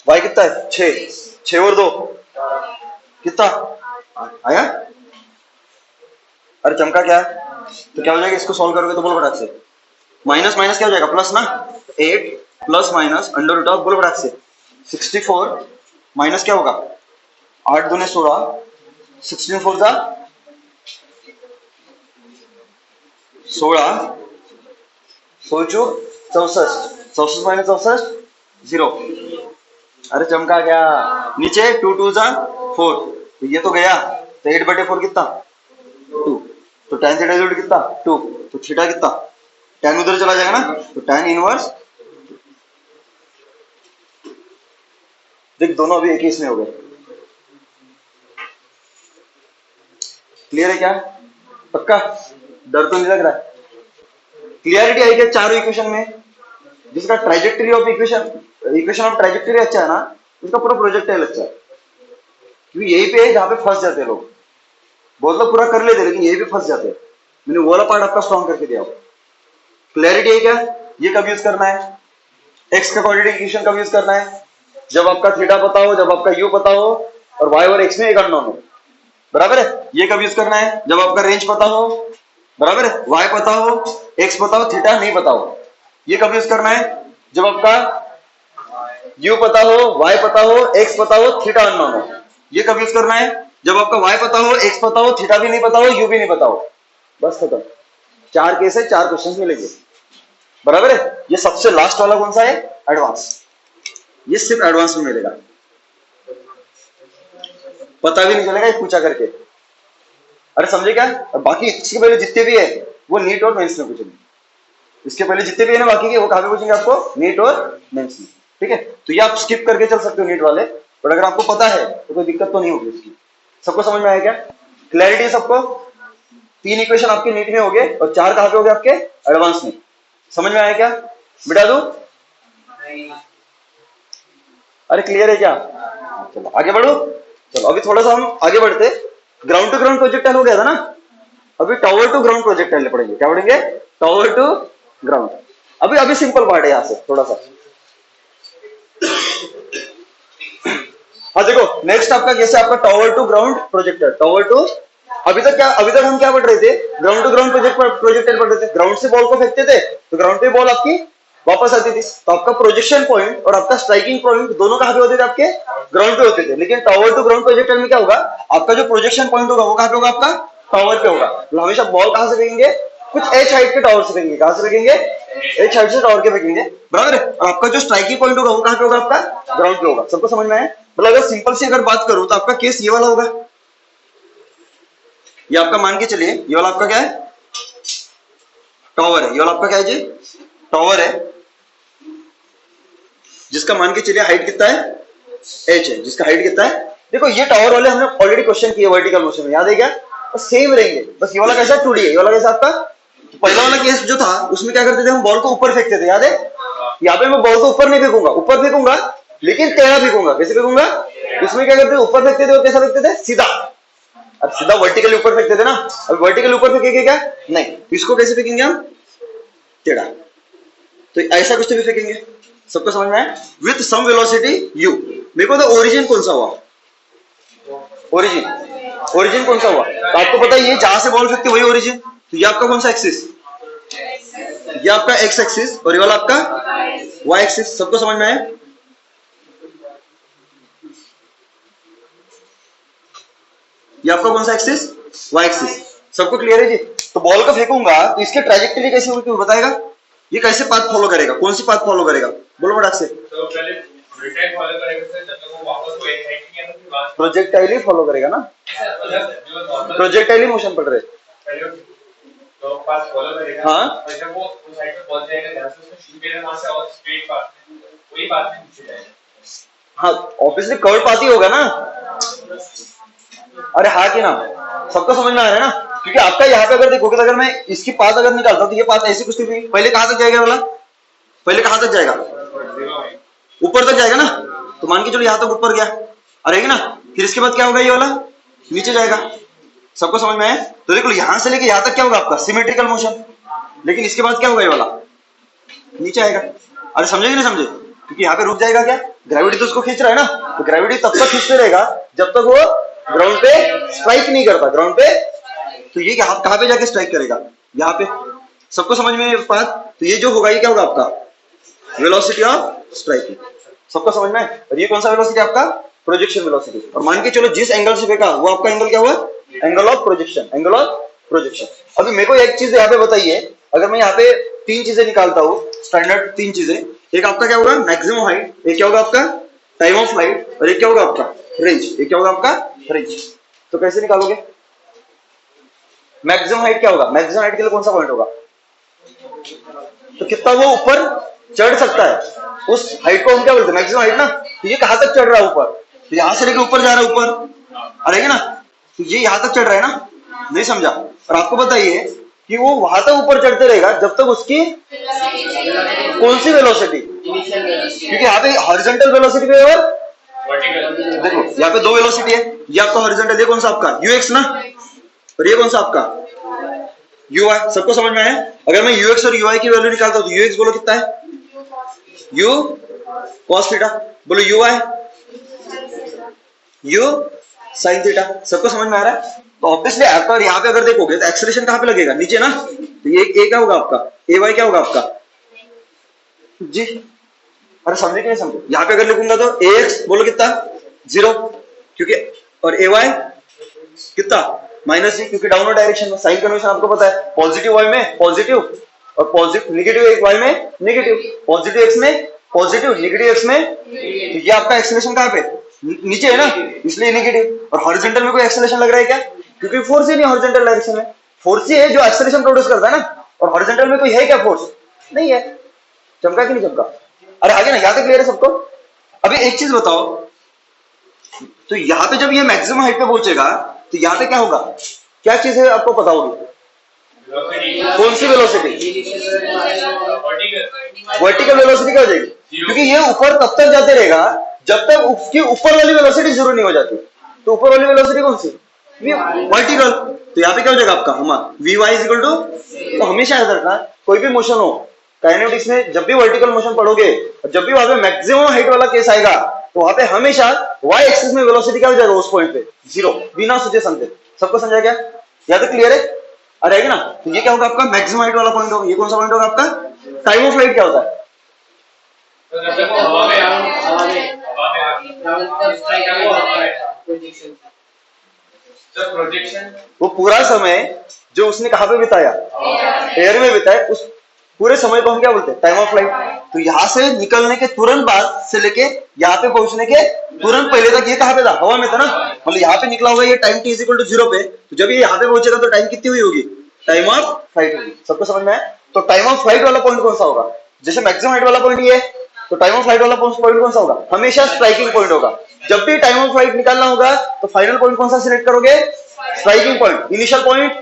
y कितना है? 6 और 2 कितना आया? अरे चमका क्या? तो क्या हो जाएगा? इसको सॉल्व करोगे तो बोल फटाक से माइनस माइनस क्या हो जाएगा? प्लस ना। 8 plus minus under root of बोल फटाक से 64 माइनस क्या होगा? 8 दूने 16 16 4 जा 16 सोचो 64 64 माइनस 64 0। अरे चमका क्या? नीचे 2 2 जा 4 तो ये तो गया। तो 8 बटे 4 कितना? 2। तो tan थीटा इक्वल कितना? 2। तो थीटा कितना? tan उधर चला जाएगा ना। तो tan इनवर्स देख दोनों अभी एक ही इसमें हो गए। क्लियर है क्या? पक्का? डर तो नहीं लग रहा है? क्लियरिटी आई क्या चारों इक्वेशन में? जिसका ट्राइजेक्टरी ऑफ इक्वेशन ऑफ ट्राइजेक्टरी अच्छा है ना, उसका पूरा प्रोजेक्टाइल अच्छा है। क्योंकि यही पे है जहां पे फंस जाते हैं लोग। बहुत लोग पूरा कर लेते लेकिन यही पे फंस जाते हैं। मैंने वो वाला पार्ट आपका स्ट्रॉन्ग करके दिया। क्लैरिटी है क्या? ये कब यूज करना है? एक्स का क्वाड्रेटिक इक्वेशन कब यूज करना है? जब आपका थीटा पता हो, जब आपका यू पता हो और वाई और एक्स में एक अननोन हो। बराबर है? ये कब यूज करना है? जब आपका रेंज पता हो। बराबर है? वाई पता हो, एक्स पता हो, थीटा नहीं पता हो। ये कब यूज करना है? जब आपका यू पता हो, वाई पता हो, एक्स पता हो, थीटा अननोन हो। ये कब यूज करना है? जब आपका वाई पता हो, एक्स पता हो, थीटा भी नहीं पता हो, यू भी नहीं पता हो। बस खत्म। 4 केस है, 4 क्वेश्चंस मिलेंगे। बराबर है? ये सबसे लास्ट वाला कौन सा है? एडवांस। ये सिर्फ एडवांस में मिलेगा, पता भी नहीं चलेगा ये पूछा करके। अरे समझे क्या? और बाकी इसके पहले जितने भी है वो नीट और मेंस में पूछेंगे। इसके पहले जितने भी है ना बाकी के, वो कहां पे पूछेंगे आपको? नीट और मेंस में। ठीक है? तो ये आप स्किप करके चल सकते हो नीट वाले, बट अगर आपको पता है तो कोई दिक्कत तो नहीं होगी उसकी। सबको समझ में आया क्या? क्लैरिटी है सबको? 3 इक्वेशन आपके नीट में हो गए और 4 कहां पे हो गए? आपके एडवांस में। समझ में आया क्या? मिटा दू? अरे क्लियर है क्या? चलो आगे बढ़ो। चलो अभी थोड़ा सा हम आगे बढ़ते। ग्राउंड टू ग्राउंड प्रोजेक्टाइल हो गया था ना। अभी टावर टू ग्राउंड प्रोजेक्टाइल पढ़ेंगे। क्या पढ़ेंगे? Tower to ground. अभी अभी सिंपल पार्ट है यहां से थोड़ा सा। हाँ देखो नेक्स्ट आपका कैसे आपका tower to ground projector. Tower to अभी तक हम क्या पढ़ रहे थे? ग्राउंड टू ग्राउंड प्रोजेक्टर पढ़ रहे थे। ग्राउंड से बॉल को फेंकते थे तो ग्राउंड पे बॉल आपकी वापस आती थी। तो आपका प्रोजेक्शन पॉइंट और आपका स्ट्राइकिंग पॉइंट दोनों कहां पे होते थे? आपके ग्राउंड पे होते थे। लेकिन टावर टू ग्राउंड प्रोजेक्टर में क्या होगा? आपका जो प्रोजेक्शन पॉइंट होगा वो कहां पे होगा? आपका टावर पे होगा। तो हमेशा बॉल कहां से फेंकेंगे? कुछ एच हाइट के टावर से फेंकेंगे। कहां से फेंकेंगे? एच हाइट से टावर के फेंकेंगे। बराबर है? और आपका जो स्ट्राइकिंग पॉइंट होगा वो कहां पे होगा? आपका ग्राउंड पे होगा। सबको समझ में आया? मतलब अगर सिंपल से अगर बात करूं तो आपका केस ये वाला होगा। ये आपका मान के चलिए ये वाला आपका क्या है? टावर है। ये वाला आपका क्या है जी? टावर है जिसका मान के चलिए हाइट कितना है? एच है। जिसका हाइट कितना है? देखो ये टावर वाले हमने ऑलरेडी क्वेश्चन किए वर्टिकल मोशन में, याद है क्या? बस सेम रहेंगे। बस ये वाला कैसा 2D है, ये वाला कैसा आपका? तो पहला वाला केस जो था उसमें क्या करते थे हम? बॉल को ऊपर फेंकते थे, याद है? यहाँ पे मैं बॉल को ऊपर नहीं फेंकूंगा, ऊपर फेंकूंगा लेकिन टेढ़ा फेंकूंगा। कैसे फेंकूंगा? इसमें क्या करते थे? ऊपर फेंकते थे और कैसा फेंकते थे? सीधा। अब सीधा वर्टिकली ऊपर फेंकते थे ना। अब वर्टिकली ऊपर फेंकेंगे क्या? नहीं। इसको कैसे फेंकेंगे हम? टेढ़ा। तो ऐसा कुछ तो भी फेंकेंगे, सबको समझ में आया? With some velocity u। मेरे को तो ओरिजिन कौन सा हुआ, ओरिजिन कौन सा हुआ, तो आपको पता है ये जहां से बॉल फेंकते वही ओरिजिन, तो ये आपका कौन सा एक्सिस, ये आपका एक्स एक्सिस और ये वाला आपका वाई एक्सिस। सबको समझ में आया? ये आपका कौन सा एक्सिस, वाई एक्सिस। सबको क्लियर है जी? तो बॉल को फेंकूंगा तो इसके ट्रैजेक्टरी कैसे होगी बताएगा, ये कैसे पाथ फॉलो करेगा, कौन सी पाथ फॉलो करेगा, बोलो फटाक से। तो पहले रिटर्न फॉलो करेगा सर, जब तक वो वापस को एक साइड नहीं आता फिर वापस प्रोजेक्टाइल ही फॉलो करेगा ना, प्रोजेक्टाइल ही मोशन पड़ रहे, तो पाथ फॉलो करेगा। हाँ, और जब वो उस साइड पे पहुंच जाएगा जहां से उसने शुरू किया वहां से और स्ट्रेट पाथ वही पाथ में नीचे जाएगा। हाँ ऑब्वियसली कर्व पाथ ही होगा ना, अरे हाँ कि ना, सबको समझ में आ रहा है ना? क्योंकि आपका यहाँ पे अगर देखोगे तो अगर मैं इसकी पाथ अगर निकालता हूं तो ये पाथ ऐसी कुछ भी पहले कहां तक जाएगा वाला, पहले कहां तक जाएगा, ऊपर तक जाएगा ना, तो मान के चलो यहाँ तक ऊपर गया, अरे ना, फिर इसके बाद क्या होगा, ये वाला नीचे जाएगा। सबको समझ में आया? तो देखो यहां से लेके यहाँ तक क्या होगा आपका सिमेट्रिकल मोशन, लेकिन इसके बाद क्या होगा, ये वाला नीचे आएगा। अरे समझे कि नहीं समझे? क्योंकि यहाँ पे रुक जाएगा क्या, ग्रेविटी तो उसको खींच रहा है ना, तो ग्रेविटी तब तक खींचते रहेगा जब तक वो ग्राउंड पे स्ट्राइक नहीं करता, ग्राउंड पे। तो ये कहां पे जाके स्ट्राइक करेगा, यहाँ पे। सबको समझ में बात? तो ये जो होगा ये क्या होगा आपका, वेलोसिटी ऑफ स्ट्राइकिंग। सबको समझ में? और ये कौन सा वेलोसिटी आपका, प्रोजेक्शन वेलोसिटी। और मान के चलो जिस एंगल से फेंका वो आपका एंगल क्या हुआ, angle of projection, angle of projection. अभी मेरे को एक चीज यहाँ पे बताइए, अगर मैं यहाँ पे तीन चीजें निकालता हूँ, स्टैंडर्ड तीन चीजें, एक आपका क्या होगा मैक्सिमम हाइट, एक क्या होगा आपका टाइम ऑफ फ्लाइट, और एक क्या होगा आपका रेंज, एक क्या होगा आपका रेंज। तो कैसे निकालोगे? मैक्सिमम हाइट क्या होगा, मैक्सिमम हाइट के लिए कौन सा पॉइंट होगा, तो कितना वो ऊपर चढ़ सकता है, उस हाइट को हम क्या बोलते हैं, मैक्सिमम हाइट ना। तो ये कहां तक चढ़ रहा है ऊपर, तो यहां से लेकर ऊपर जा रहा है ऊपर, अरे ना, तो ये यहां तक चढ़ रहा है ना, नहीं समझा? और आपको बताइए कि वो वहां तक ऊपर चढ़ते रहेगा जब तक उसकी कौन सी वेलोसिटी, क्योंकि यहाँ पे हॉरिजॉन्टल वेलोसिटी पे और देखो यहाँ पे दो वेलोसिटी है, ये आपका हॉरिजॉन्टल, ये कौन सा आपका यूएक्स ना, और ये कौन सा आपका यूआई। सबको समझ में आया? अगर मैं यूएक्स और यूआई की वैल्यू निकालता हूं तो यूएक्स बोलो कितना है, यू कॉस थीटा, बोलो यूआई यू साइन थीटा। सबको समझ में आ रहा है? तो ऑब्वियसली अगर यहाँ पे अगर देखोगे तो एक्सेलरेशन कहां पे लगेगा, नीचे ना, तो ये ए क्या होगा आपका, ए वाई क्या होगा आपका जी। अरे समझे कि नहीं समझे? यहाँ पे अगर लिखूंगा तो ए एक्स बोलो कितना, 0, क्योंकि और ए वाई कितना माइनस जी, क्योंकि डाउनवर्ड डायरेक्शन में। साइन कन्वेंशन आपको पता है, पॉजिटिव वाई में पॉजिटिव और पॉजिटिव नेगेटिव एक वाई में नेगेटिव, पॉजिटिव एक्स में पॉजिटिव, नेगेटिव एक्स में। तो ये आपका एक्सेलरेशन कहां पे, नीचे है ना, इसलिए नेगेटिव। और हॉरिजॉन्टल में कोई एक्सेलरेशन लग रहा है क्या, क्योंकि फोर्स ही नहीं हॉरिजॉन्टल डायरेक्शन में, फोर्स ही है जो एक्सेलरेशन प्रोड्यूस करता है ना। और हॉरिजॉन्टल में कोई है क्या फोर्स, नहीं है। चमका कि नहीं चमका? अरे आगे ना, यहाँ तक क्लियर है सबको? अभी एक चीज बताओ, तो यहाँ पे जब ये मैक्सिमम हाइट पे पहुंचेगा तो यहाँ पे क्या होगा, क्या चीज है आपको पता होगी, कौन सी वेलोसिटी, वर्टिकल वेलोसिटी क्या हो जाएगी, क्योंकि ये ऊपर तब तक जाते रहेगा जब तक उसकी ऊपर वाली वेलोसिटी जीरो नहीं हो जाती। तो ऊपर वाली वेलोसिटी कौन सी, वर्टिकल। तो यहाँ पे क्या हो जाएगा आपका हमारा v y is equal to, तो हमेशा याद रखना कोई भी मोशन हो काइनेटिक्स में, जब भी वर्टिकल मोशन पढ़ोगे और जब भी वहां पे मैक्सिमम हाइट वाला केस आएगा तो वहां पे हमेशा वाई एक्सिस में वेलोसिटी क्या हो जाएगा उस पॉइंट पे, 0, बिना सोचे समझे। सबको समझा क्या, यहाँ तक क्लियर है? अरे है ना? तो ये क्या होगा आपका मैक्सिमम हाइट वाला पॉइंट होगा। ये कौन सा पॉइंट होगा आपका, टाइम ऑफ फ्लाइट क्या होता है, प्रोजेक्शन, वो पूरा समय जो उसने कहां पे बिताया, एयर में बिताया, उस पूरे समय को हम क्या बोलते हैं, टाइम ऑफ फ्लाइट। तो यहाँ से निकलने के तुरंत बाद से लेके यहाँ पे पहुंचने के तुरंत पहले तक ये कहां पे था, हवा में था ना। मतलब यहाँ पे निकला होगा ये टाइम t इक्वल टू 0 पे, तो जब ये यहाँ पे पहुंचेगा तो टाइम कितनी हुई होगी, टाइम ऑफ फ्लाइट होगी। सबको समझ में आया? तो टाइम ऑफ फ्लाइट वाला पॉइंट कौन सा होगा, जैसे मैक्सिमम हाइट वाला पॉइंट ये है, तो टाइम ऑफ फ्लाइट वाला पॉइंट कौन सा होगा, हमेशा स्ट्राइकिंग पॉइंट होगा। जब भी टाइम ऑफ फ्लाइट निकालना होगा तो फाइनल पॉइंट कौन सा सिलेक्ट करोगे, striking point, initial point,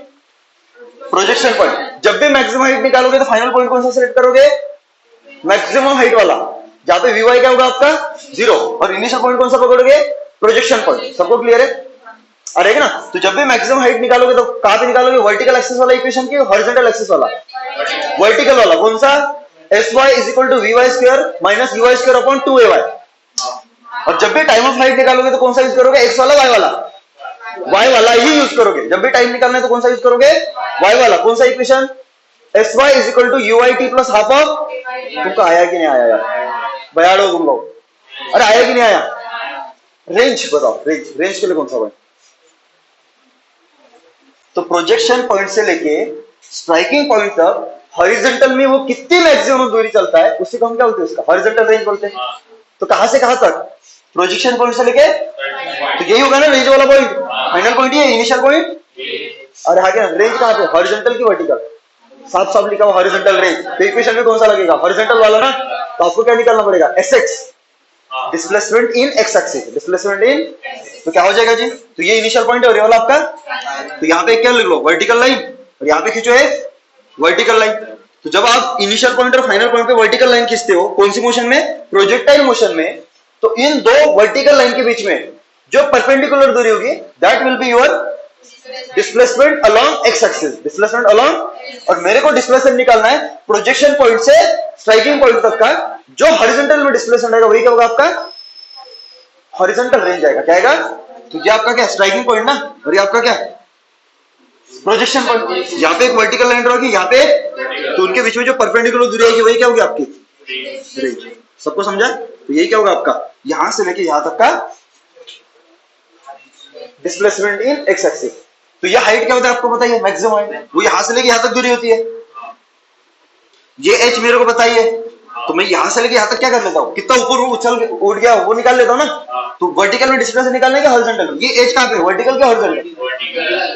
projection point. जब भी मैक्सिमम हाइट निकालोगे तो फाइनल पॉइंट कौन सा सिलेक्ट करोगे, मैक्सिमम हाइट वाला, जहां पे वी क्या होगा आपका 0, और इनिशियल पॉइंट कौन सा पकड़ोगे, प्रोजेक्शन पॉइंट। सबको क्लियर है? अरे ना, तो जब भी मैक्सिमम हाइट निकालोगे तो कहां पे निकालोगे, वर्टिकल एक्सिस वाला इक्वेशन की हॉरिजॉन्टल एक्सिस वाला, वर्टिकल वाला कौन सा, s Y is equal to v y square minus u y square upon 2ay। और जब भी टाइम ऑफ फ्लाइट निकालोगे तो कौन सा यूज करोगे, एक्स वाला वाई वाला, वाई वाला ही यूज करोगे। जब भी टाइम निकालना है तो कौन सा यूज करोगे, वाई वाला। कौन सा equation, s Y is equal to u i t plus half of, तुमको आया कि नहीं आया यार, बयाड़ हो तुम लोग, अरे आया कि नहीं आया, रेंज बताओ, रेंज के लिए कौन सा पॉइंट, तो प्रोजेक्शन पॉइंट से लेके स्ट्राइकिंग पॉइंट तक हॉरिजॉन्टल में वो कितनी मैक्सिमम दूरी चलता है उसी को हम क्या बोलते हैं, उसका हॉरिजॉन्टल रेंज बोलते हैं। तो कहां से कहां तक, प्रोजेक्शन पॉइंट से लेके, तो यही होगा ना रेंज वाला पॉइंट, फाइनल पॉइंट ये इनिशियल पॉइंट। और आगे रेंज कहां पे, हॉरिजॉन्टल की वर्टिकल, साफ साफ लिखा हुआ हॉरिजॉन्टल रेंज। तो इक्वेशन में कौन सा लगेगा, हॉरिजॉन्टल वाला ना, तो आपको क्या निकालना पड़ेगा, SX, displacement in x axis, displacement in, तो क्या हो जाएगा जी, तो ये इनिशियल पॉइंट है और ये वाला आपका, तो यहाँ पे क्या लिख लो, वर्टिकल लाइन, और यहाँ पे खींचो है वर्टिकल लाइन। तो जब आप इनिशियल पॉइंट और फाइनल पॉइंट पे वर्टिकल लाइन खींचते हो, कौन सी मोशन में, प्रोजेक्टाइल मोशन में, तो इन दो वर्टिकल लाइन के बीच में जो परपेंडिकुलर दूरी होगी that will be your displacement along x axis, displacement along, और मेरे को डिस्प्लेसमेंट निकालना है प्रोजेक्शन पॉइंट से स्ट्राइकिंग पॉइंट तक का, जो हॉरिजॉन्टल में डिस्प्लेसमेंट आएगा वही क्या होगा आपका, हॉरिजॉन्टल रेंज आएगा। क्या आएगा, तो ये आपका क्या स्ट्राइकिंग पॉइंट ना, और ये आपका क्या प्रोजेक्शन पॉइंट। यहाँ पे एक वर्टिकल लाइन ड्रॉ की, यहाँ पे, तो उनके बीच में जो परपेंडिकुलर दूरी आएगी वही क्या होगी आपकी रेंज। सबको समझा, तो यही क्या होगा आपका, यहां से लेके यहां तक का डिस्प्लेसमेंट इन एक्स एक्सिस। तो ये हाइट क्या होता है आपको बताइए, मैक्सिमम हाइट, वो यहां से लेके यहां तक दूरी होती है। ये एच मेरे को बताइए, तो मैं यहां से लेके यहां तक क्या कर लेता हूँ, कितना ऊपर उछल उठ गया वो निकाल लेता हूँ ना। तो वर्टिकल में डिस्टेंस निकालने का हॉरिजॉन्टल, ये एच कहां पे, वर्टिकल के हॉरिजॉन्टल,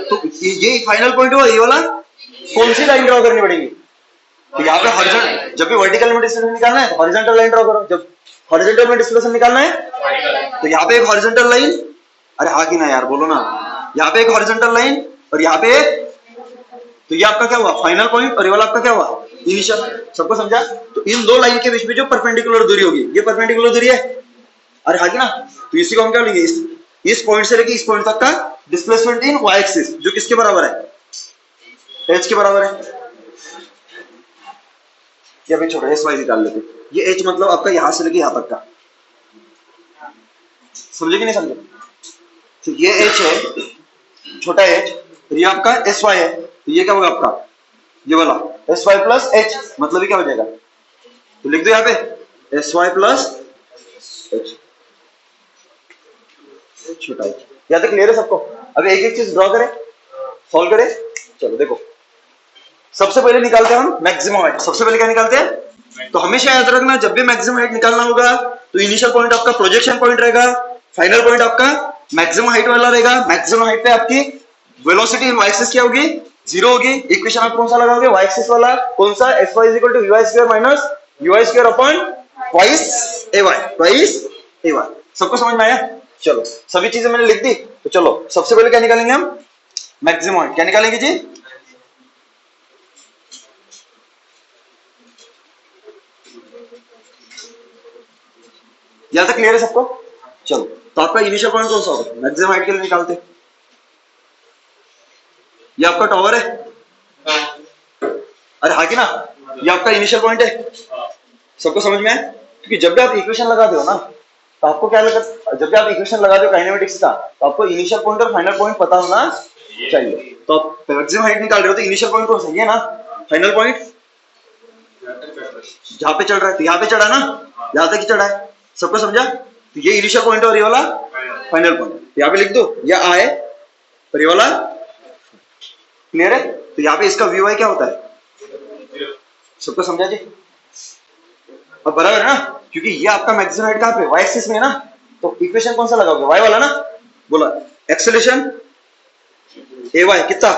तो ये फाइनल पॉइंट हुआ, ये वाला कौन सी लाइन ड्रॉ करनी पड़ेगी, तो यहाँ पे हॉरिजॉन्टल, जब भी वर्टिकल में डिस्टेंस निकालना है तो हॉरिजॉन्टल लाइन ड्रॉ करो, जब हॉरिजॉन्टल में डिस्प्लेसमेंट निकालना है तो यहाँ पे एक हॉरिजॉन्टल लाइन, अरे हाँ कि ना यार बोलो ना, यहाँ पे एक हॉरिजॉन्टल लाइन और यहाँ पे, तो ये आपका क्या हुआ फाइनल पॉइंट, और ये वाला आपका क्या हुआ इनिशियल। सबको समझा, तो इन दो लाइन के बीच में जो परपेंडिकुलर दूरी होगी, ये परपेंडिकुलर दूरी है, अरे हाँ कि ना, तो इसी को हम क्या लेंगे, इस पॉइंट से लेके इस पॉइंट तक का डिस्प्लेसमेंट इन वाई एक्सिस, जो किसके बराबर है, एच के बराबर है। या फिर छोटा एस वाई निकाल लेते, ये एच मतलब आपका यहां से लेके यहां तक का, समझे कि नहीं समझे, तो ये एच है छोटा एच, तो ये आपका एस वाई है, तो ये क्या होगा आपका, ये वाला एस वाई प्लस एच, मतलब ये क्या हो जाएगा, तो लिख दो यहाँ पे एस वाई प्लस एच, छोटा एच। यहाँ तक क्लियर है सबको। अब एक एक चीज ड्रॉ करें, सॉल्व करें, चलो देखो, सबसे पहले निकालते हैं हम मैक्सिमम हाइट। सबसे पहले क्या निकालते हैं, तो हमेशा याद रखना जब भी मैक्सिमम हाइट निकालना होगा तो इनिशियल पॉइंट आपका प्रोजेक्शन पॉइंट रहेगा, फाइनल पॉइंट आपका मैक्सिमम हाइट वाला रहेगा। मैक्सिमम हाइट पे आपकी वेलोसिटी इन वाई एक्सिस क्या होगी, 0 होगी। इक्वेशन आप कौन सा लगाओगे, वाई एक्सिस वाला, कौन सा, s Y is equal to v y square minus u y square upon twice a y, twice a y. सबको समझ में आया, चलो सभी चीजें मैंने लिख दी। तो चलो सबसे पहले क्या निकालेंगे हम, मैक्सिमम हाइट। क्या निकालेंगे जी, यहां तक क्लियर है सबको। चलो तो आपका इनिशियल पॉइंट कौन सा होगा, मैक्सिमम हाइट के लिए निकालते, ये आपका टॉवर है, अरे हाँ कि ना, ये आपका इनिशियल पॉइंट है। सबको समझ में है, क्योंकि जब भी आप इक्वेशन लगाते हो ना, तो आपको क्या लगा, जब भी आप इक्वेशन लगाते हो काइनेमेटिक्स का, तो आपको इनिशियल पॉइंट और फाइनल पॉइंट पता होना चाहिए। तो आप मैक्सिमम हाइट निकाल रहे हो तो इनिशियल पॉइंट कौन सा है ना, फाइनल पॉइंट जहां पे चढ़ रहा है, तो यहाँ पे चढ़ा ना, यहां तक ही चढ़ा है। सबको समझा, तो ये इनिशियल पॉइंट और ये वाला फाइनल पॉइंट, यहाँ पे लिख दो, ये आ है और ये वाला क्लियर है। तो यहाँ पे इसका व्यू है क्या होता है, सबको समझा जी। अब बराबर है ना, क्योंकि ये आपका मैक्सिमम हाइट कहाँ पे, वाई एक्सिस में है ना, तो इक्वेशन कौन सा लगाओगे, वाई वाला ना। बोला एक्सेलेरेशन ए वाई कितना,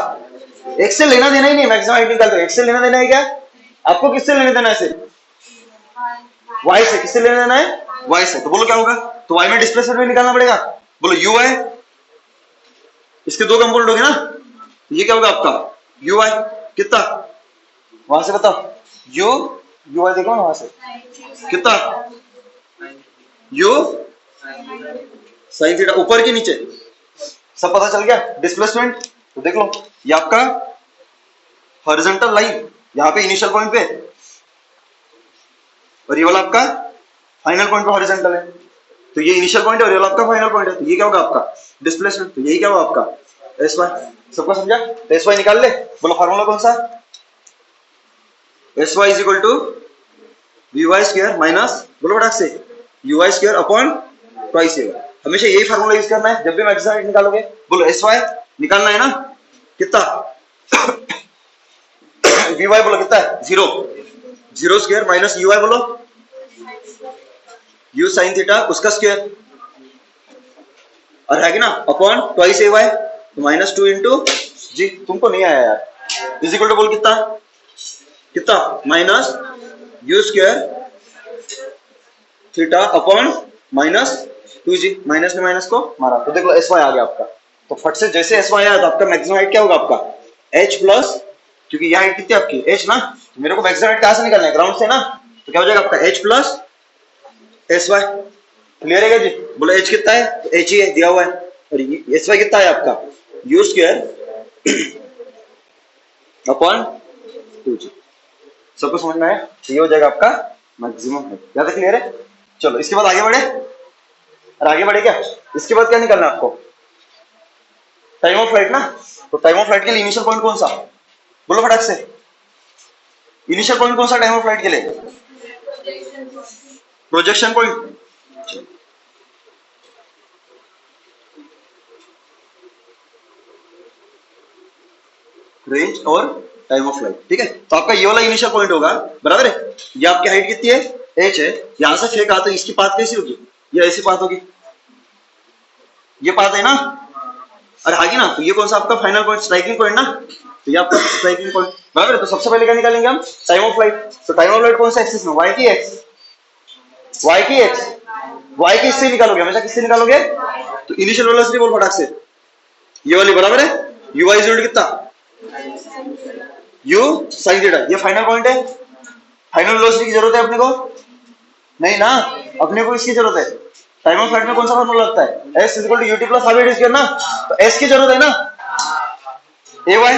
एक्स से लेना देना ही नहीं, मैक्सिमम हाइट निकालते हो, एक्स से लेना देना है क्या आपको, किससे लेना देना है, सिर्फ वाई से। किससे लेना देना है, वाई से। तो बोलो क्या होगा, तो वाई में डिस्प्लेसमेंट में निकालना पड़ेगा, बोलो यू आई, इसके दो कंपोनेंट हो गए ना, ये क्या होगा आपका यू आई कितना, वहां से बताओ, यू यू आई देखो ना वहां से कितना, यू साइन थीटा, ऊपर के नीचे सब पता चल गया। डिस्प्लेसमेंट तो देख लो, ये आपका हॉरिजॉन्टल लाइन यहाँ पे इनिशियल पॉइंट पे, और ये वाला आपका फाइनल पॉइंट पे हॉरिजॉन्टल है, तो ये इनिशियल पॉइंट है और ये वाला आपका फाइनल पॉइंट है, तो ये क्या होगा आपका डिस्प्लेसमेंट, तो यही क्या होगा आपका एस वाई। सबको समझा? तो एस वाई निकाल ले, बोलो फार्मूला कौन सा, s Y is equal to v y square minus, बोलो फटाक से, u y square upon twice a y. हमेशा यही फार्मूला यूज करना है जब भी मैक्सिमम हाइट निकालोगे। बोलो एस वाई निकालना है ना, कितना वी वाई बोलो कितना है, zero, zero square minus u y बोलो यू साइन थीटा उसका स्क्वायर, और है कि ना अपॉन ट्वाइस ए वाई, तो माइनस टू इंटू जी, तुमको नहीं आया यार, इज इक्वल टू बोल कितना कितना minus u square theta upon minus two g, minus में माइनस को मारा, तो देख लो एस वाई आ गया आपका। तो फट से जैसे एस वाई आया तो आपका मैक्सिमम हाइट क्या होगा आपका एच प्लस, क्योंकि यहाँ हाइट कितनी आपकी एच ना, तो मेरे को मैक्सिमम हाइट कहाँ से निकालना है, ग्राउंड से ना, तो क्या हो जाएगा आपका h plus s y. Clear है क्या जी? बोलो एच कितना है, तो एच ही है दिया हुआ है, और एस वाई कितना है आपका यू स्क्वायर अपॉन टू जी। सबको समझ में आया? ये हो जाएगा आपका मैक्सिमम हाइट। क्या क्लियर है? चलो इसके बाद आगे बढ़े, और आगे बढ़े क्या, इसके बाद क्या निकालना है आपको, टाइम ऑफ फ्लाइट ना, तो टाइम ऑफ फ्लाइट के लिए इनिशियल पॉइंट कौन सा, बोलो फटाक से, इनिशियल पॉइंट कौन सा टाइम ऑफ फ्लाइट के लिए, प्रोजेक्शन पॉइंट। रेंज और टाइम ऑफ फ्लाइट, ठीक है, तो आपका ये वाला इनिशियल पॉइंट होगा, बराबर है, ये आपकी हाइट कितनी है एच है, यहां से फेंका तो इसकी पाथ कैसी होगी, ये ऐसी पाथ होगी, ये पाथ है ना, अरे आगे ना, तो ये कौन सा आपका फाइनल पॉइंट स्ट्राइकिंग पॉइंट ना, तो ये आपका स्ट्राइकिंग पॉइंट, बराबर है। तो सबसे पहले क्या निकालेंगे हम, टाइम ऑफ फ्लाइट। तो टाइम ऑफ फ्लाइट कौन सा एक्सिस में, वाई की एक्स, वाई की एक्स, वाई की इससे निकालोगे, हमेशा किससे निकालोगे, तो इनिशियल वेलोसिटी बोल फटाक से, ये वाली, बराबर है, यू वाई इज कितना यू साइन थीटा, ये फाइनल पॉइंट है, फाइनल वेलोसिटी की जरूरत है अपने को नहीं ना, अपने को इसकी जरूरत है। टाइम ऑफ फ्लाइट में कौन सा फार्मूला लगता है, s is equal to u t plus half a t square ना, तो एस की जरूरत है ना, ए वाई,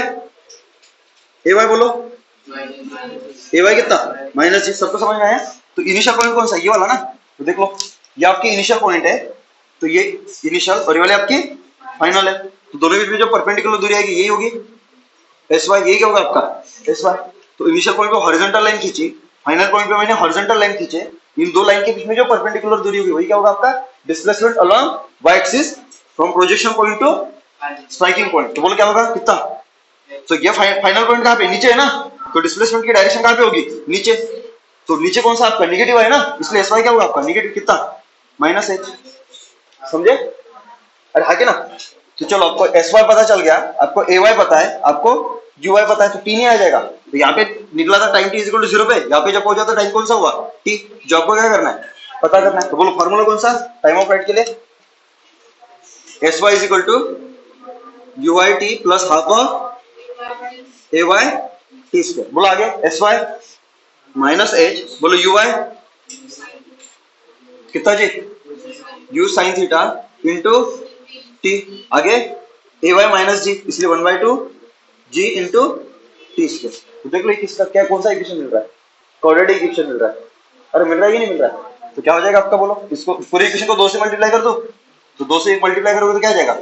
ए वाई बोलो, ए वाई कितना माइनस जी। सबको समझ में आया? तो इनिशियल पॉइंट कौन सा, ये वाला ना, तो देख लो ये आपकी इनिशियल पॉइंट है, तो ये इनिशियल और ये वाले आपकी फाइनल है, तो दोनों के बीच में जो परपेंडिकुलर दूरी आएगी यही होगी एस वाई, यही क्या होगा आपका एस वाई। तो इनिशियल पॉइंट पे हॉरिजॉन्टल लाइन खींची, फाइनल पॉइंट पे मैंने हॉरिजॉन्टल लाइन खींचे, इन दो लाइन के बीच में जो परपेंडिकुलर दूरी होगी वही क्या होगा आपका displacement along y axis from projection point to striking point. तो बोलो क्या होगा कितना, तो ये फाइनल पॉइंट कहाँ पे नीचे है ना, तो डिस्प्लेसमेंट की डायरेक्शन कहाँ पे होगी नीचे, तो नीचे कौन सा आपका नेगेटिव है ना, इसलिए एस वाई क्या होगा आपका नेगेटिव कितना माइनस एच। समझे? अरे आगे ना, तो चलो आपको एस वाई पता चल गया, आपको ए वाई पता है, आपको यू वाई पता है, तो टी नहीं आ जाएगा, तो यहाँ पे निकला था time t is equal to 0 पे, यहाँ पे जब पहुंचा तो टाइम कौन सा हुआ टी, जो आपको क्या करना है पता करना है। तो बोलो फार्मूला कौन सा टाइम ऑफ फ्लाइट के लिए, S Y is equal to you Y T plus half of A Y T square. बोलो आगे एस वाई माइनस एच, बोलो यू वाई कितना G U sine theta into T, आगे A Y minus जी, इसलिए 1/2 जी into T square. तो देख लो किसका क्या कौन सा इक्वेशन मिल रहा है, क्वाड्रेटिक इक्वेशन मिल रहा है, अरे मिल रहा है कि नहीं मिल रहा है, तो क्या हो जाएगा आपका, बोलो इसको पूरे इक्वेशन को 2 से मल्टीप्लाई कर दो, तो 2 से 1 मल्टीप्लाई करोगे तो क्या आ जाएगा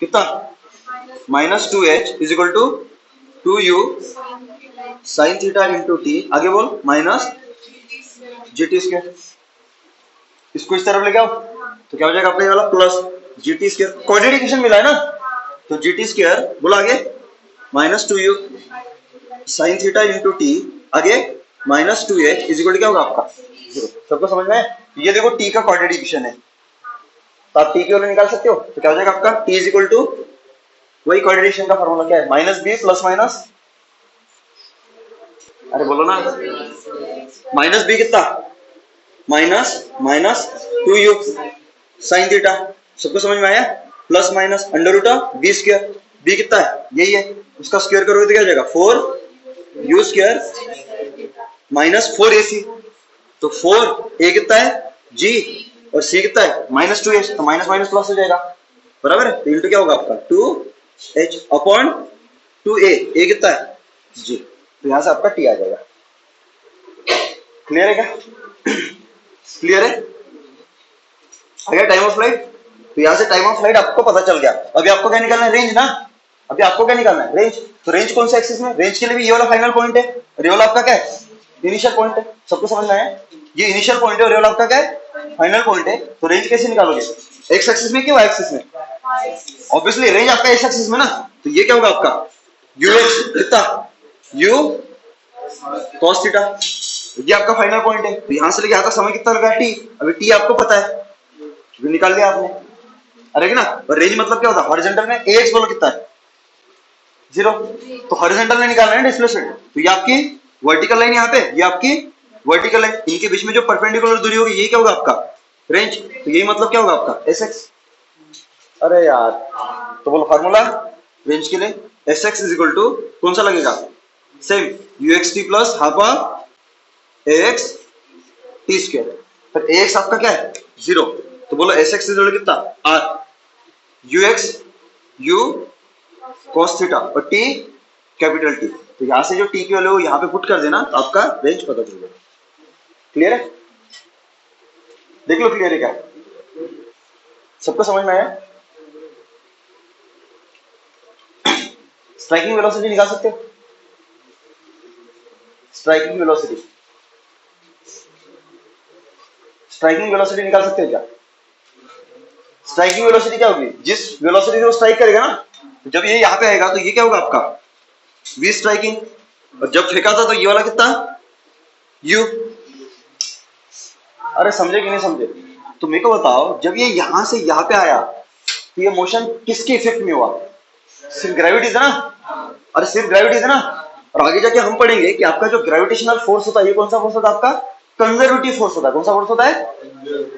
कितना minus 2h is equal to 2u sine theta into T, आगे बोल माइनस जी टी स्क्वायर, इसको इस तरफ लेके आओ तो क्या हो जाएगा अपने वाला plus G T square, quadratic equation मिला है ना, तो जी टी स्क्वायर बोलो आगे minus 2u sine theta into T, आगे minus 2h is equal to क्या होगा आपका 0। सबको समझ में है? ये देखो टी का क्वाड्रेटिक इक्वेशन है, तो आप टी की वैल्यू निकाल सकते हो, तो क्या हो जाएगा आपका टी इज इक्वल टू वही क्वाड्रेटिक इक्वेशन का फॉर्मूला क्या है माइनस बी प्लस माइनस, अरे बोलो ना माइनस बी कितना minus minus 2u sine theta. सबको समझ में आया? Plus minus under root of b square, b कितना है यही है, उसका स्क्वायर करोगे तो क्या हो जाएगा 4u स्क्वायर माइनस 4ac, तो 4a कितना है g और c कितना है माइनस 2h, तो माइनस माइनस प्लस हो जाएगा, बराबर है, तो इंटू क्या होगा आपका 2h अपॉन 2a, a कितना है g, तो यहां से आपका t आ जाएगा। क्लियर है क्या? क्लियर है? आ गया टाइम ऑफ फ्लाइट? तो यहाँ से टाइम ऑफ फ्लाइट आपको पता चल गया। अभी आपको क्या निकालना है? रेंज ना। अभी आपको क्या निकालना है? रेंज। तो रेंज कौन सा एक्सिस में? रेंज के लिए भी ये वाला फाइनल पॉइंट है और ये वाला आपका क्या है? इनिशियल पॉइंट है। सबको समझ में आया? ये इनिशियल पॉइंट है और ये वाला आपका क्या है? फाइनल पॉइंट है। तो रेंज कैसे निकालोगे? एक्स एक्सिस में कि वाई एक्सिस में? ऑब्वियसली रेंज आपका एक्स एक्सिस में ना। तो ये क्या होगा आपका? यू एक्स कितना? You cos theta. ये आपका फाइनल पॉइंट है। तो यहां से लेके यहां तक समय कितना लगा? टी। अभी टी आपको पता है, जो निकाल लिया आपने। अरे ना, और रेंज मतलब क्या होता है? हॉरिजॉन्टल में एक्स बोलो कितना है? 0। तो हॉरिजॉन्टल में निकालना है डिस्प्लेसमेंट। तो ये आपकी वर्टिकल लाइन, यहाँ पे ये आपकी वर्टिकल लाइन, इनके बीच में जो परपेंडिकुलर दूरी होगी ये क्या होगा आपका? रेंज। तो यही मतलब क्या होगा आपका? S X. अरे यार, तो बोलो फार्मूला रेंज के लिए S x is equal to कौन सा लगेगा? Same U x T plus half X T square. फिर एक्स आपका क्या है? 0। तो बोलो S x is equal to कितना? R U X U cos theta और टी कैपिटल टी। तो यहां से जो टी की वैल्यू यहां पे पुट कर देना तो आपका रेंज पता चल जाएगा। क्लियर है? देख लो क्लियर है क्या? सबको समझ में आया? स्ट्राइकिंग वेलोसिटी निकाल सकते हो? स्ट्राइकिंग वेलोसिटी, स्ट्राइकिंग वेलोसिटी निकाल सकते हो क्या? स्ट्राइकिंग वेलोसिटी क्या होगी? जिस वेलोसिटी से वो स्ट्राइक करेगा ना, तो जब ये यहाँ पे आएगा तो ये क्या होगा आपका? V striking. और जब फेंका था तो ये वाला कितना? यू। अरे समझे कि नहीं समझे? तो मेरे को बताओ, जब ये यहां से यहाँ पे आया तो ये मोशन किसके इफेक्ट में हुआ? सिर्फ ग्रेविटी था ना। अरे सिर्फ ग्रेविटी था ना। और आगे जाके हम पढ़ेंगे कि आपका जो ग्रेविटेशनल फोर्स होता है, ये कौन सा फोर्स होता है आपका? कंजर्वेटिव फोर्स होता है। कौन सा फोर्स होता है?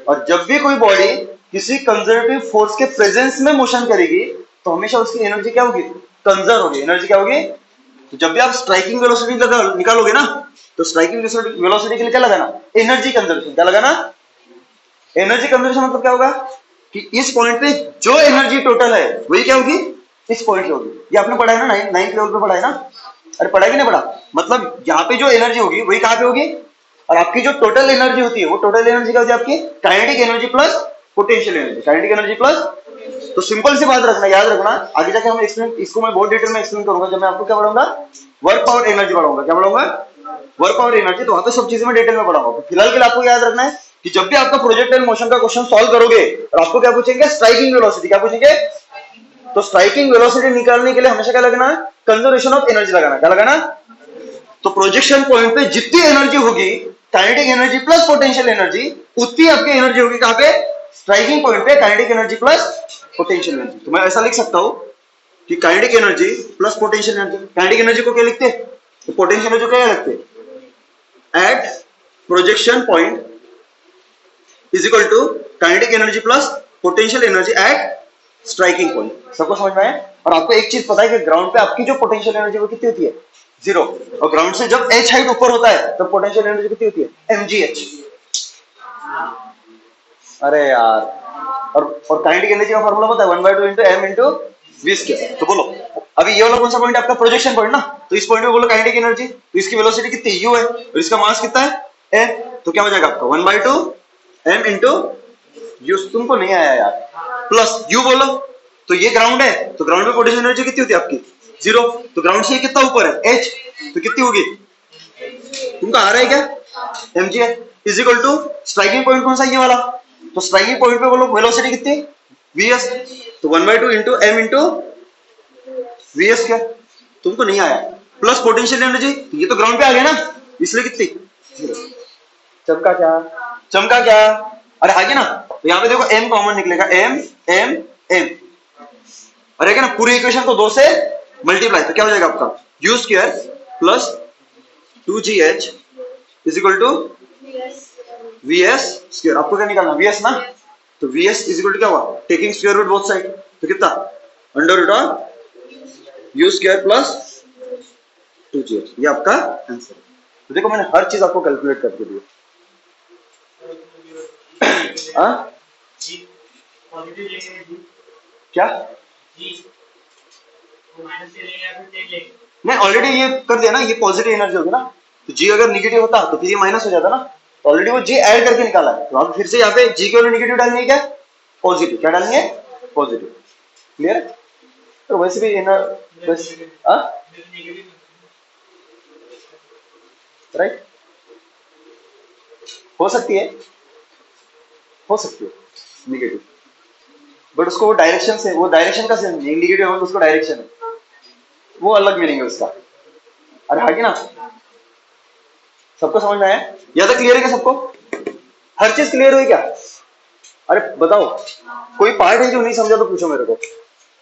और जब भी कोई बॉडी किसी कंजर्वेटिव फोर्स के प्रेजेंस में मोशन करेगी तो हमेशा उसकी एनर्जी क्या होगी? कंजर्व होगी। एनर्जी क्या होगी? तो जब भी आप स्ट्राइकिंग वेलोसिटी निकालोगे ना, तो स्ट्राइकिंग वेलोसिटी के लिए क्या लगाना? Energy conservation. क्या लगाना? Energy conservation. मतलब क्या होगा कि इस पॉइंट पे जो एनर्जी टोटल है वही क्या होगी? इस पॉइंट पे होगी। ये आपने पढ़ा है ना, नाइन्थ लेवल पे पढ़ा है ना? अरे पढ़ा कि नहीं पढ़ा? मतलब यहाँ पे जो एनर्जी होगी वही कहाँ पे होगी? और आपकी जो टोटल एनर्जी होती है वो टोटल एनर्जी क्या होती है आपकी? Kinetic energy plus potential energy. Kinetic energy plus. तो सिंपल सी बात रखना, याद रखना। आगे जाके हम एक्सप्लेन, इसको मैं बहुत डिटेल में एक्सप्लेन करूंगा जब मैं आपको क्या पढ़ाऊंगा? वर्क पावर एनर्जी पढ़ाऊंगा। क्या पढ़ाऊंगा? Work power energy. तो वहां पे सब चीजें मैं डिटेल में पढ़ाऊंगा। फिलहाल के लिए आपको याद रखना है कि जब भी आपका प्रोजेक्टाइल मोशन का क्वेश्चन सॉल्व करोगे और आपको क्या पूछेंगे? Striking velocity. क्या पूछेंगे? तो स्ट्राइकिंग वेलोसिटी निकालने के लिए हमेशा क्या लगना है? कंजर्वेशन ऑफ एनर्जी लगाना। क्या लगाना? तो प्रोजेक्शन पॉइंट पे जितनी एनर्जी होगी, kinetic energy plus potential energy, उतनी आपकी एनर्जी होगी कहां पे? स्ट्राइकिंग पॉइंट पे। Kinetic energy plus potential energy. तो मैं ऐसा लिख सकता हूं कि kinetic energy plus potential energy. Kinetic energy को क्या लिखते हैं? तो पोटेंशियल एनर्जी को क्या लिखते हैं? At projection point is equal to kinetic energy plus potential energy at striking point. सबको समझ में आया? और आपको एक चीज पता है कि ग्राउंड पे आपकी जो पोटेंशियल एनर्जी वो कितनी होती है? 0। और ग्राउंड से जब h हाइट ऊपर होता है तब पोटेंशियल एनर्जी कितनी होती है? mgh। अरे यार, और काइनेटिक एनर्जी का फार्मूला पता है? 1/2 into m into v square. तो बोलो अभी ये वाला कौन सा पॉइंट है आपका? प्रोजेक्शन पॉइंट ना। तो इस पॉइंट पे बोलो काइनेटिक एनर्जी। तो इसकी वेलोसिटी कितनी? u है और इसका मास कितना है? m। तो क्या हो जाएगा आपका? 1/2 m into u। तुमको नहीं आया यार, प्लस u बोलो। तो ये ग्राउंड है, तो ग्राउंड पे पोटेंशियल एनर्जी कितनी होती है आपकी? 0। तो ग्राउंड से कितना ऊपर है? h। तो कितनी होगी? तुमको आ रहा है क्या? mg है is equal to striking point कौन सा? ये वाला। तो स्ट्राइकिंग पॉइंट पे बोलो वेलोसिटी कितनी? vs। तो 1/2 into m into vs। क्या तुमको नहीं आया? प्लस पोटेंशियल एनर्जी, ये तो ग्राउंड पे आ गया ना, इसलिए कितनी? 0। चमका क्या? चमका क्या? अरे आगे ना। तो यहाँ पे देखो m कॉमन निकलेगा। m m m। अरे क्या ना, पूरी इक्वेशन को 2 से मल्टीप्लाई। तो क्या हो जाएगा आपका? u square plus 2gh is equal to vs square. आपको क्या निकालना? vs ना। तो vs इज इक्वल टू क्या हुआ? Taking square root both side. तो कितना? Under root of u square plus 2gh। ये आपका आंसर है। तो देखो मैंने हर चीज आपको कैलकुलेट करके दी। क्या? नहीं ऑलरेडी ये कर दिया ना, ये पॉजिटिव एनर्जी होगी ना। तो जी अगर निगेटिव होता तो फिर ये माइनस हो जाता ना, तो ऑलरेडी वो जी ऐड करके निकाला है, तो आप फिर से यहाँ पे जी के वाले निगेटिव डालेंगे क्या, पॉजिटिव, क्या डालेंगे, पॉजिटिव। क्लियर है? तो वैसे भी बस राइट, हो सकती है निगेटिव, बट उसको वो डायरेक्शन से, वो डायरेक्शन का सेंस नहीं, निगेटिव है तो उसको डायरेक्शन है, वो अलग मीनिंग है उसका। अरे हाँ कि ना, सबको समझ में आया, या तो क्लियर है क्या सबको, हर चीज क्लियर हुई क्या? अरे बताओ, कोई पार्ट है जो नहीं समझा तो पूछो मेरे को।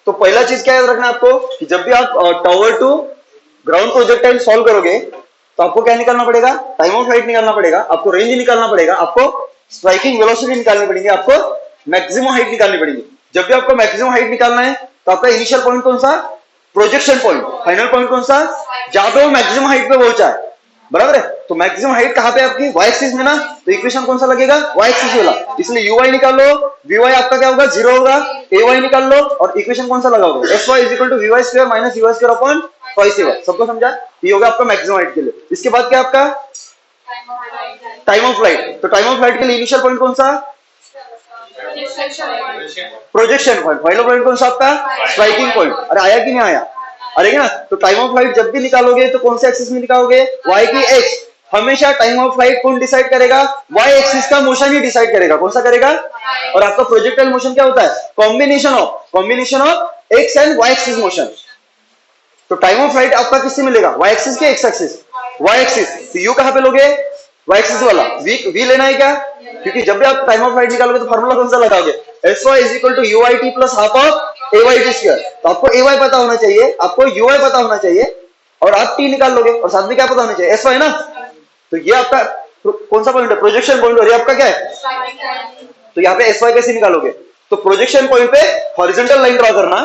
तो पहला चीज क्या याद रखना आपको, कि जब भी आप tower to ground projectile solve करोगे तो आपको क्या निकालना पड़ेगा, टाइम ऑफ फ्लाइट निकालना पड़ेगा, आपको रेंज निकालना पड़ेगा, आपको स्ट्राइकिंग वेलोसिटी निकालनी पड़ेगी, आपको मैक्सिमम हाइट निकालनी पड़ेगी। जब भी आपको मैक्सिमम हाइट निकालना है तो आपका इनिशियल पॉइंट कौन सा, प्रोजेक्शन पॉइंट, फाइनल पॉइंट कौन सा, जहां पे वो मैक्सिमम हाइट पे पहुंचा है, बराबर है। तो मैक्सिमम हाइट कहां पे आपकी, वाई एक्सिस में ना, तो इक्वेशन कौन सा लगेगा, वाई एक्सिस वाला, इसलिए यू वाई निकाल लो, वी वाई आपका क्या होगा, 0 होगा, ए वाई निकाल लो, और इक्वेशन कौन सा लगाओगे, s Y is equal to v y square minus u y square upon twice a y. सबको समझा, ये होगा आपका मैक्सिमम हाइट के लिए। इसके बाद क्या आपका टाइम ऑफ फ्लाइट, तो टाइम ऑफ फ्लाइट के लिए इनिशियल पॉइंट कौन सा, प्रोजेक्शन पॉइंट, फाइनल पॉइंट कौन सा आपका, स्ट्राइकिंग पॉइंट। अरे आया कि नहीं आया, अरे ना, तो टाइम ऑफ फ्लाइट जब भी निकालोगे तो कौन से एक्सिस में निकालोगे, वाई की एक्स, हमेशा टाइम ऑफ फ्लाइट कौन डिसाइड करेगा, वाई एक्सिस का मोशन ही डिसाइड करेगा, कौन सा करेगा, और आपका प्रोजेक्टाइल मोशन क्या होता है, combination of x and y axis motion. तो टाइम ऑफ फ्लाइट आपका किससे मिलेगा, वाई एक्सिस के एक्स एक्सिस, वाई एक्सिस, तो यू कहां पे लोगे, वाई एक्सिस वाला, वी लेना है क्या, क्योंकि जब भी आप टाइम ऑफ फ्लाइट निकालोगे तो फार्मूला कौन सा लगाओगे, s Y is equal to u i t plus half of A Y T square. तो आपको ए वाई पता होना चाहिए, आपको यू आई पता होना चाहिए, और आप टी निकाल लोगे, और साथ में क्या पता होना चाहिए, एस वाई ना। तो ये आपका कौन सा पॉइंट है, प्रोजेक्शन पॉइंट, और ये आपका क्या है, तो यहाँ पे एस वाई कैसे निकालोगे, तो प्रोजेक्शन पॉइंट पे हॉरिजॉन्टल लाइन ड्रॉ करना,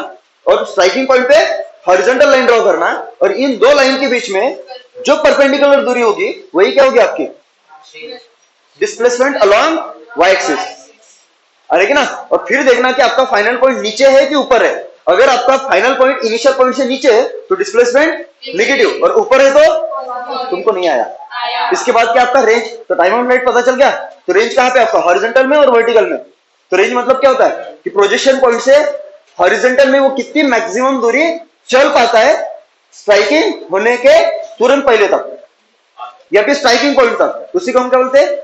और स्ट्राइकिंग पॉइंट पे हॉरिजॉन्टल लाइन ड्रॉ करना, और इन दो लाइन के बीच में जो परपेंडिकुलर दूरी होगी वही क्या होगी आपकी, डिस्प्लेसमेंट अलोंग वाई एक्सिस। अरे कि ना, और फिर देखना कि आपका फाइनल पॉइंट नीचे है कि ऊपर है। अगर आपका फाइनल पॉइंट इनिशियल पॉइंट से नीचे है तो डिस्प्लेसमेंट नेगेटिव, और ऊपर है तो तुमको नहीं आया। इसके बाद क्या आपका रेंज, तो टाइम ऑफ फ्लाइट पता चल गया, तो रेंज कहां पे आपका, हॉरिजॉन्टल में और वर्टिकल में। तो रेंज मतलब क्या होता है कि प्रोजेक्शन पॉइंट से हॉरिजॉन्टल में वो कितनी मैक्सिमम दूरी चल पाता है स्ट्राइकिंग होने के तुरंत पहले तक, या फिर स्ट्राइकिंग पॉइंट तक, उसी को हम क्या बोलते हैं,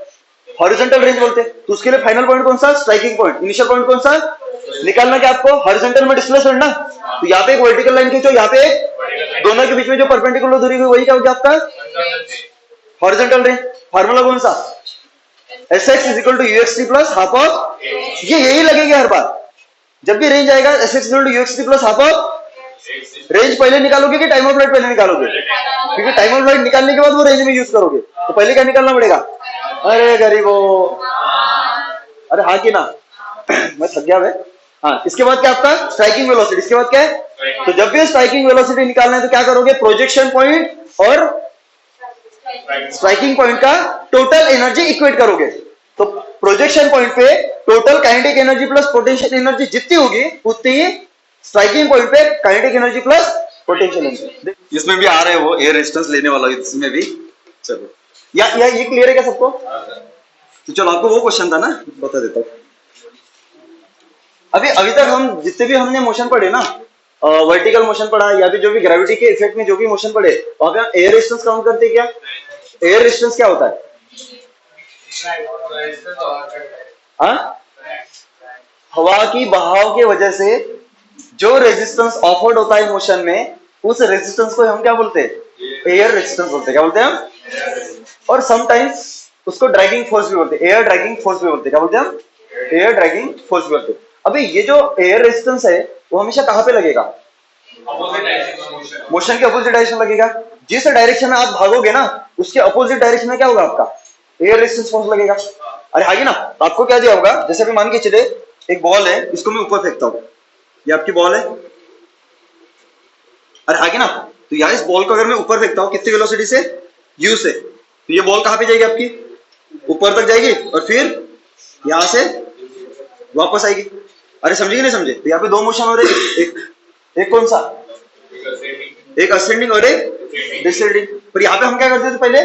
हॉरिजॉन्टल रेंज बोलते हैं। तो उसके लिए फाइनल पॉइंट कौन सा, स्ट्राइकिंग पॉइंट, इनिशियल पॉइंट कौन सा निकालना, क्या आपको हॉरिजॉन्टल में डिस्प्लेसमेंट ना, तो यहाँ पे एक वर्टिकल लाइन खींचो, यहाँ पे दोनों के बीच में जो परपेंडिकुलर दूरी हुई वही क्या होगी आपका हॉरिजॉन्टल रेंज। फार्मूला कौन सा, s x is equal to u x T plus half of, ये यही लगेगा हर बार जब भी रेंज आएगा, s x equal to u x T plus half of. Range पहले निकालोगे कि टाइम ऑफ फ्लाइट पहले निकालोगे, क्योंकि टाइम ऑफ फ्लाइट निकालने के बाद वो रेंज में यूज करोगे, तो पहले क्या निकालना पड़ेगा, अरे गरीबो, अरे हाँ कि ना मैं थक गया भाई। हाँ, इसके बाद क्या आपका स्ट्राइकिंग वेलोसिटी, इसके बाद क्या है, तो जब भी स्ट्राइकिंग वेलोसिटी निकालना है तो क्या करोगे, प्रोजेक्शन पॉइंट और स्ट्राइकिंग पॉइंट का टोटल एनर्जी इक्वेट करोगे। तो प्रोजेक्शन पॉइंट पे total kinetic energy plus potential energy जितनी होगी उतनी ही स्ट्राइकिंग पॉइंट पे kinetic energy plus potential energy. इसमें भी आ रहे हैं वो एयर रेजिस्टेंस लेने वाला, इसमें भी चलो या ये क्लियर है क्या सबको, तो चलो आपको वो क्वेश्चन था ना, बता देता हूँ। अभी तक हम जितने भी हमने मोशन पढ़े ना, वर्टिकल मोशन पढ़ा या फिर जो भी ग्रेविटी के इफेक्ट में जो भी मोशन पढ़े, वहां पे एयर रेजिस्टेंस काउंट करते क्या, एयर रेजिस्टेंस क्या होता है, हाँ, हवा की बहाव के वजह से जो रेजिस्टेंस ऑफर्ड होता है मोशन में, उस रेजिस्टेंस को हम क्या बोलते हैं, एयर रेजिस्टेंस बोलते हैं, क्या बोलते हैं हम, और समटाइम्स उसको ड्रैगिंग फोर्स भी बोलते हैं, एयर ड्रैगिंग फोर्स भी बोलते हैं, क्या बोलते हैं हम, एयर ड्रैगिंग फोर्स भी बोलते हैं। अभी ये जो एयर रेजिस्टेंस है वो हमेशा कहां पे लगेगा, मोशन के अपोजिट डायरेक्शन लगेगा। जिस डायरेक्शन में आप भागोगे ना उसके अपोजिट डायरेक्शन में क्या होगा, आपका एयर रेजिस्टेंस फोर्स लगेगा। अरे आगे ना, तो आपको क्या दिया होगा, जैसे अभी मान के चले एक बॉल है, इसको मैं ऊपर फेंकता हूं, ये आपकी बॉल है, अरे आगे ना, तो यार इस बॉल को अगर मैं ऊपर फेंकता हूं कितनी वेलोसिटी से, यू से, तो ये बॉल कहां पे जाएगी आपकी, ऊपर तक जाएगी, और फिर यहां से वापस आएगी। अरे समझे कि नहीं समझे, तो यहाँ पे दो मोशन हो रहे, एक कौन सा, एक असेंडिंग और एक डिसेंडिंग। पर यहाँ पे हम क्या करते थे पहले,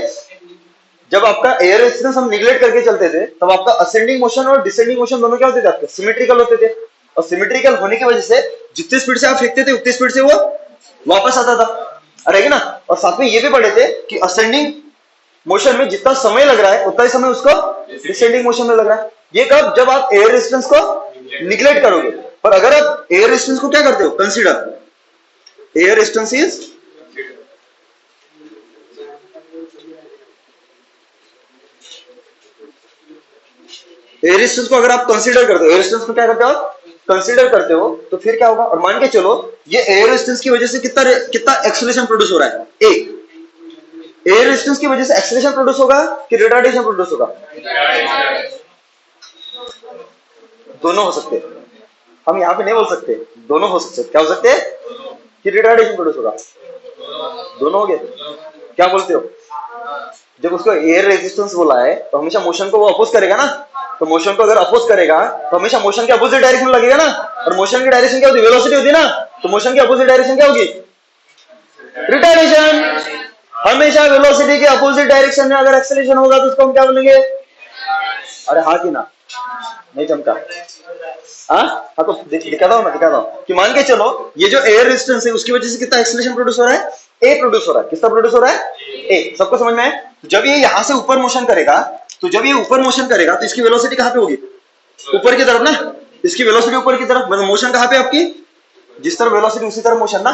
जब आपका एयर रेजिस्टेंस हम निगलेक्ट करके चलते थे तब आपका असेंडिंग मोशन और डिसेंडिंग मोशन दोनों क्या होते थे आपके, सिमेट्रिकल होते थे। और सिमेट्रिकल होने की वजह से जितनी स्पीड से आप फेंकते थे उतनी स्पीड से वो वापस आता था, अरे ना। और साथ में ये भी पढ़े थे कि असेंडिंग मोशन में जितना समय लग रहा है उतना ही समय उसको डिसेंडिंग मोशन में लग रहा है। ये कब, जब आप एयर रेजिस्टेंस को निगलेक्ट करोगे। पर अगर आप एयर रेजिस्टेंस को क्या करते हो, consider, air resistance is air resistance को अगर आप कंसीडर करते हो, एयर रेजिस्टेंस को क्या करते हो, कंसीडर करते हो, तो फिर क्या होगा। और मान के चलो ये एयर रेजिस्टेंस की वजह से कितना एक्सेलरेशन प्रोड्यूस हो रहा है, एयर रेजिस्टेंस की वजह से एक्सेलरेशन प्रोड्यूस होगा कि रिटार्डेशन प्रोड्यूस होगा, दोनों हो सकते हैं। हम यहाँ पे नहीं बोल सकते, दोनों हो सकते। क्या हो सकते हैं कि रिटार्डेशन प्रोड्यूस होगा, दोनों हो गए। क्या बोलते हो, जब उसको एयर रेजिस्टेंस बोला है तो हमेशा मोशन को वो अपोज करेगा ना। तो मोशन को अगर अपोज करेगा तो हमेशा मोशन के अपोजिट डायरेक्शन में लगेगा ना। और मोशन की डायरेक्शन क्या होती है, वेलोसिटी होती है ना। तो मोशन की अपोजिट डायरेक्शन क्या होगी, रिटार्डेशन। हमेशा वेलोसिटी के अपोजिट डायरेक्शन में अगर एक्सेलरेशन होगा तो उसको हम क्या बोलेंगे, अरे हाँ कि ना, नहीं चमका, हाँ तो दिखाता हूँ कि मान के चलो ये जो एयर रेजिस्टेंस है उसकी वजह से कितना एक्सेलरेशन प्रोड्यूस हो रहा है, ए प्रोड्यूस हो रहा है। किसका प्रोड्यूस हो रहा है, ए। सबको समझ में है। जब ये यहां से ऊपर मोशन करेगा तो इसकी वेलोसिटी कहां पे होगी, ऊपर की तरफ ना। इसकी वेलोसिटी ऊपर की तरफ, मतलब मोशन कहां पे आपकी, जिस तरफ वेलोसिटी उसी तरफ मोशन ना।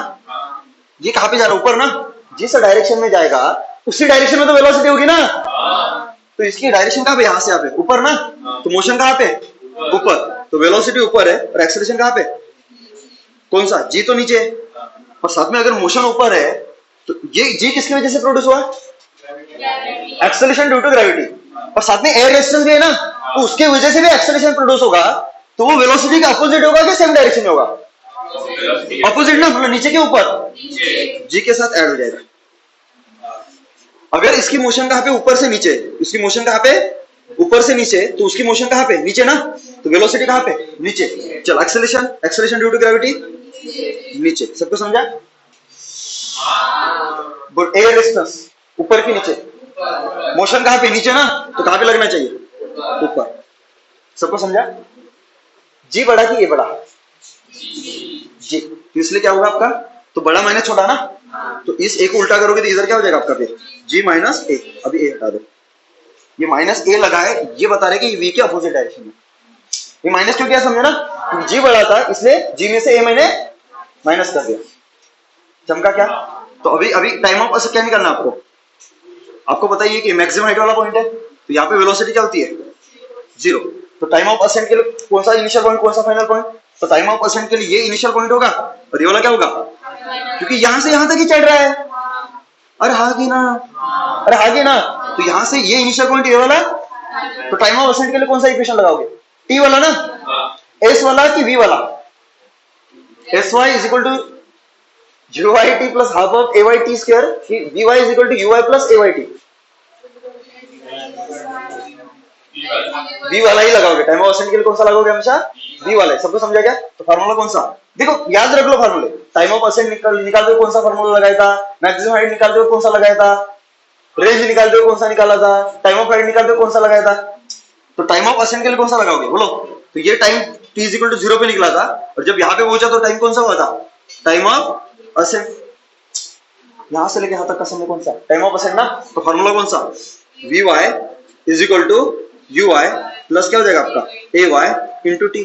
ये कहां पे जा रहा है, ऊपर ना। जिस डायरेक्शन में जाएगा उसी डायरेक्शन में तो वेलोसिटी होगी ना। तो इसकी डायरेक्शन कहां पे, यहां से यहाँ पे ऊपर ना। तो मोशन कहां पे, ऊपर। तो वेलोसिटी ऊपर है और एक्सेलरेशन कहां पे, कौन सा, जी तो नीचे। और साथ में अगर मोशन ऊपर है तो ये जी किसकी वजह से प्रोड्यूस हुआ, एक्सेलरेशन ड्यू टू ग्रेविटी। और साथ में एयर रेजिस्टेंस भी है ना, तो उसके वजह से भी एक्सेलरेशन प्रोड्यूस होगा। तो वो वेलोसिटी के अपोजिट होगा कि सेम डायरेक्शन में होगा, अपोजिट ना, मतलब नीचे के ऊपर, जी के साथ ऐड हो जाएगा। अगर इसकी मोशन कहां पे, ऊपर से नीचे, इसकी मोशन कहां पे, ऊपर से नीचे, तो उसकी मोशन कहां पे, नीचे ना। तो वेलोसिटी कहां पे, नीचे। चल एक्सेलरेशन ड्यू टू ग्रेविटी नीचे। सबको समझा। गुड। एयर रेजिस्टेंस ऊपर की नीचे, मोशन कहां पे, नीचे ना। तो कहां पे लगना चाहिए, ऊपर। सबको समझा। जी बड़ा कि ए बड़ा, जी। तो इसलिए क्या होगा आपका, तो बड़ा माइनस छोटा ना। तो इस ए को उल्टा करोगे तो इधर क्या हो जाएगा आपका, फिर जी माइनस ए। अभी ए हटा दो, ये माइनस ए लगा है, ये बता रहे कि वी के अपोजिट डायरेक्शन में। ये माइनस क्यों किया समझे ना, जी बड़ा था इसलिए जी में से ए मैंने माइनस कर दिया। चमका क्या। तो अभी टाइम ऑफ क्या निकालना आपको पता ही है कि मैक्सिमम हाइट वाला पॉइंट है। तो यहाँ पे वेलोसिटी क्या होती है, 0। तो टाइम ऑफ असेंट के लिए कौन सा इनिशियल पॉइंट, कौन सा फाइनल पॉइंट। तो टाइम ऑफ असेंट के लिए ये इनिशियल पॉइंट होगा और ये वाला क्या होगा, क्योंकि यहां से यहां तक ही चढ़ रहा है। अरे हाँ कि ना, अरे हाँ कि ना। तो यहां से ये इनिशियल पॉइंट ये वाला। तो टाइम ऑफ असेंट के लिए कौन सा इक्वेशन लगाओगे, टी वाला ना, एस वाला कि वी वाला। S Y is equal to you Y T plus half of A Y T square, v y is equal to you y plus a Y t. V वाला ही लगाओगे। Time of ascent के लिए कौन सा लगाओगे, हमेशा वी वाला। सबको समझा क्या। तो फार्मूला कौन सा, देखो याद रख लो फार्मूले। टाइम ऑफ असेंट निकालते हुए कौन सा फार्मूला लगाया था, मैक्सिमम हाइट निकालते हुए कौन सा लगाया था, रेंज निकालते हुए कौन सा निकाला था, टाइम ऑफ हाइट निकालते हुए कौन सा लगाया था। तो टाइम ऑफ असेंट के लिए कौन सा लगाओगे बोलो। तो ये time t is equal to 0 पे निकला था और जब यहाँ पे पहुंचा तो टाइम कौन सा हुआ था, टाइम ऑफ असेंट। यहां से लेके यहां तक का समय कौन सा, टाइम ऑफ असेंट ना। तो फार्मूला कौन सा, v y is equal to you y plus क्या हो जाएगा आपका ए वाई इंटू टी।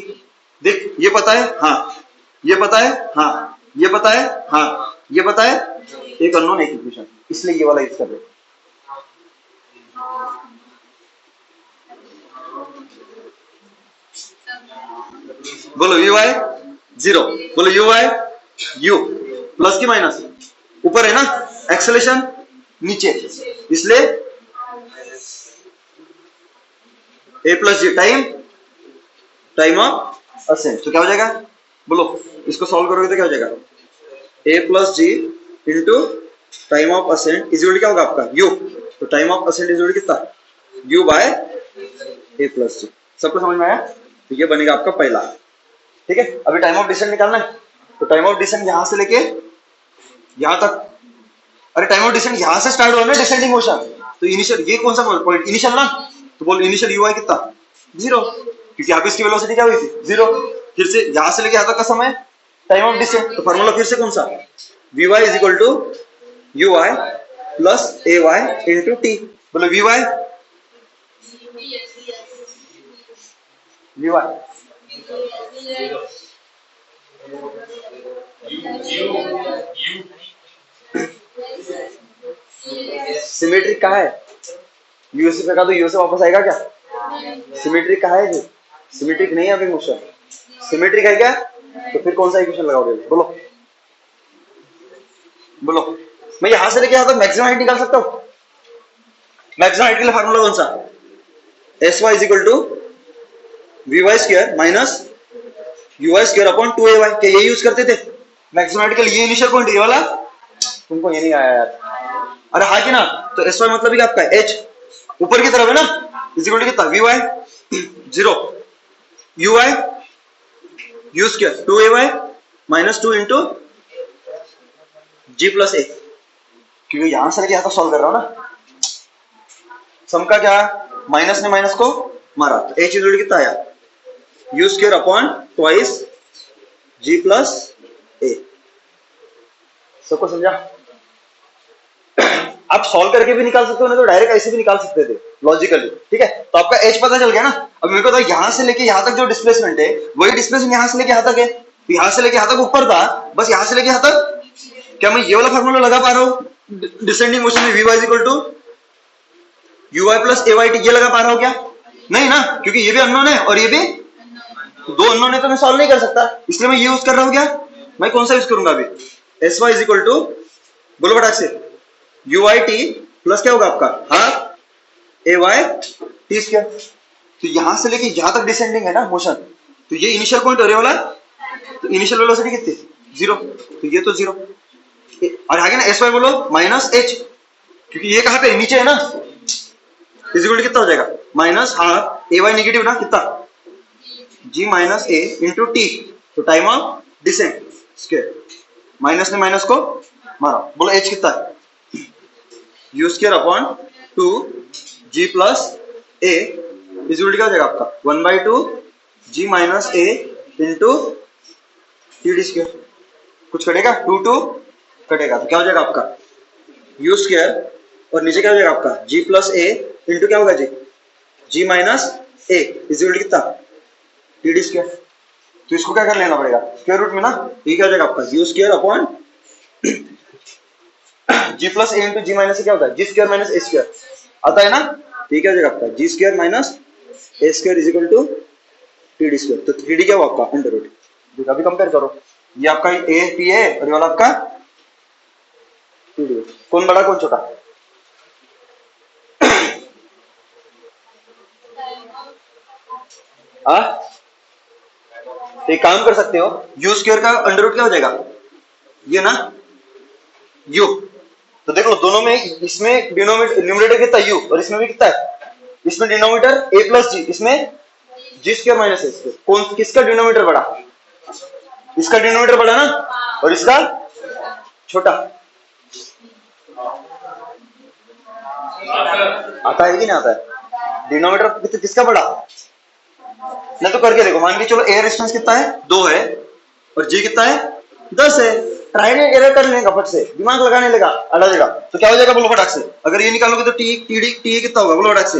देख ये पता है, हाँ ये पता है, हाँ ये पता है, हाँ ये पता है, एक अननोन एक इक्वेशन, इसलिए ये वाला यूज कर रहे। बोलो यू वाई 0, बोलो यू वाई यू प्लस की माइनस, ऊपर है ना एक्सेलरेशन, नीचे, इसलिए A plus G time of ascent. तो क्या हो जाएगा बोलो, इसको सॉल्व करोगे तो क्या हो जाएगा, A plus G into time of ascent is equal क्या होगा आपका यू। तो time of ascent is equal कितना, U by A plus G. सबको समझ में आया। तो ये बनेगा आपका पहला, ठीक है। अभी टाइम ऑफ डिसेंट निकालना है। तो टाइम ऑफ डिसेंट यहां से लेके यहां तक अरे टाइम ऑफ डिसेंड यहां से स्टार्ट हुआ ना डिसेंडिंग मोशन, तो इनिशियल ये कौन सा पॉइंट इनिशियल ना, तो बोल इनिशियल ui कितना 0, क्योंकि यहाँ पे इसकी वेलोसिटी क्या हुई थी 0। फिर से यहां से लेके यहाँ तक का समय टाइम ऑफ डिसेंड, तो फार्मूला फिर से कौन सा vy is equal to ui plus ay into t. बोलो vy vy सिमेट्रिक कहाँ है, यू से फेंका तो यू से वापस आएगा क्या, सिमेट्रिक कहाँ है जी, सिमेट्रिक नहीं है अभी मोशन, सिमेट्रिक है क्या, तो फिर कौन सा इक्वेशन लगाओगे बोलो बोलो। मैं यहां से लेके यहां तक मैक्सिमम हाइट निकाल सकता हूँ, मैक्सिमम हाइट के लिए फार्मूला कौन सा s Y is equal to v y square minus u y square upon 2ay, क्या ये यूज करते थे मैक्सिमम हाइट के लिए, इनिशियल पॉइंट ये वाला, तुमको ये नहीं आया यार, अरे हाँ कि ना, तो एस वाई मतलब आपका एच ऊपर की तरफ है ना, इज इक्वल टू कितना V Y 0 U Y U square 2ay minus 2 into G plus A, क्योंकि यहां से लेके यहां तक सॉल्व कर रहा हूं ना, सम का क्या माइनस ने माइनस को मारा, तो एच इज कितना आया U square upon twice G plus A. सबको समझा, आप सॉल्व करके भी निकाल सकते हो, नहीं तो डायरेक्ट ऐसे भी निकाल सकते थे लॉजिकली, ठीक है। तो आपका एच पता चल गया ना, अब मेरे को तो यहां से लेके यहां तक जो डिस्प्लेसमेंट है वही डिस्प्लेसमेंट यहां से लेके यहां तक है, तो यहां से लेके यहां तक ऊपर था, बस यहां से लेके यहां तक, क्या मैं ये वाला फार्मूला लगा पा रहा हूं डिसेंडिंग मोशन में vy is equal to ui plus ay ये लगा पा रहा हूं क्या, नहीं ना, क्योंकि ये भी अननोन है और ये भी दो अननोन है, तो मैं सॉल्व नहीं कर सकता, इसलिए मैं ये यूज कर रहा हूं क्या, मैं कौन सा यूज करूंगा अभी s Y is equal to, बोलो फटाक से ui t प्लस क्या होगा आपका हाफ ay t स्क्वायर, तो यहां से लेके यहां तक डिसेंडिंग है ना मोशन, तो ये इनिशियल पॉइंट हो रहे वाला, तो इनिशियल वेलोसिटी कितनी 0, तो ये तो 0, और आगे ना एस वाई बोलो माइनस एच, क्योंकि ये कहां पे नीचे है ना, इक्वल कितना हो जाएगा minus half a y negative ना कितना g minus a into t, तो time of descent square, minus ने माइनस को मारा, बोलो एच कितना है u square upon 2 g plus a equal क्या हो जाएगा आपका 1/2 g minus a into t D square, कुछ कटेगा 2 2 कटेगा, तो क्या हो जाएगा आपका यू स्क्वायर और नीचे क्या हो जाएगा आपका जी प्लस ए इंटू क्या होगा जी जी माइनस ए इक्वल कितना टी डी स्क्वायर, तो इसको क्या कर लेना पड़ेगा स्क्वायर रूट में ना, ये क्या हो जाएगा आपका U square upon G plus A into G minus A क्या होता है जी स्क्वायर माइनस ए स्क्वायर आता है ना, तो ये क्या हो जाएगा आपका G square minus A square is equal to T D square, तो टी डी क्या हुआ आपका अंडर रूट, अभी कंपेयर करो, ये आपका ए टी है और ये वाला आपका टी डी, कौन बड़ा कौन छोटा, तो एक काम कर सकते हो यू स्क्वायर का अंडर रूट क्या हो जाएगा ये ना यू, तो देख लो दोनों में, इसमें डिनोमिनेटर न्यूमरेटर कितना यू और इसमें भी कितना है, इसमें डिनोमिनेटर ए प्लस जी, इसमें जी स्क्वायर माइनस ए स्क्वायर, कौन किसका डिनोमिनेटर बड़ा, इसका डिनोमिनेटर बड़ा ना और इसका छोटा, आता है कि नहीं आता है, डिनोमिनेटर किसका बड़ा, नहीं तो करके देखो, मान के चलो एयर रेजिस्टेंस कितना है 2 है और जी कितना है 10 है, ट्राई ने एरर कर लेगा फट से, दिमाग लगाने लगा अड़ा देगा, तो क्या हो जाएगा बोलो फटाक से, अगर ये निकालोगे तो टी टी डी टी कितना होगा बोलो फटाक से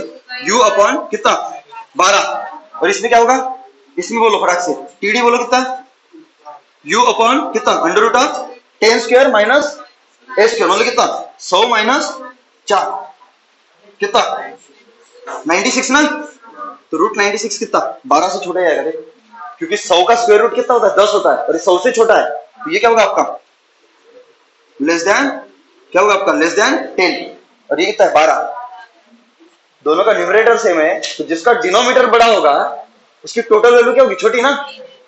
u अपॉन कितना 12, और इसमें क्या होगा इसमें बोलो फटाक से टी डी बोलो कितना u अपॉन कितना under root of 10 square minus A square, मतलब कितना 100 माइनस 4 कितना 96 ना, तो रूट 96 कितना 12 से छोटा जाएगा देख, क्योंकि 100 का स्क्वायर रूट कितना होता है 10 होता है और 100 से छोटा है, तो ये क्या होगा आपका लेस देन, क्या होगा आपका लेस देन 10 और ये कितना है 12, दोनों का न्यूमरेटर सेम है, तो जिसका डिनोमिनेटर बड़ा होगा उसकी टोटल वैल्यू क्या होगी छोटी ना,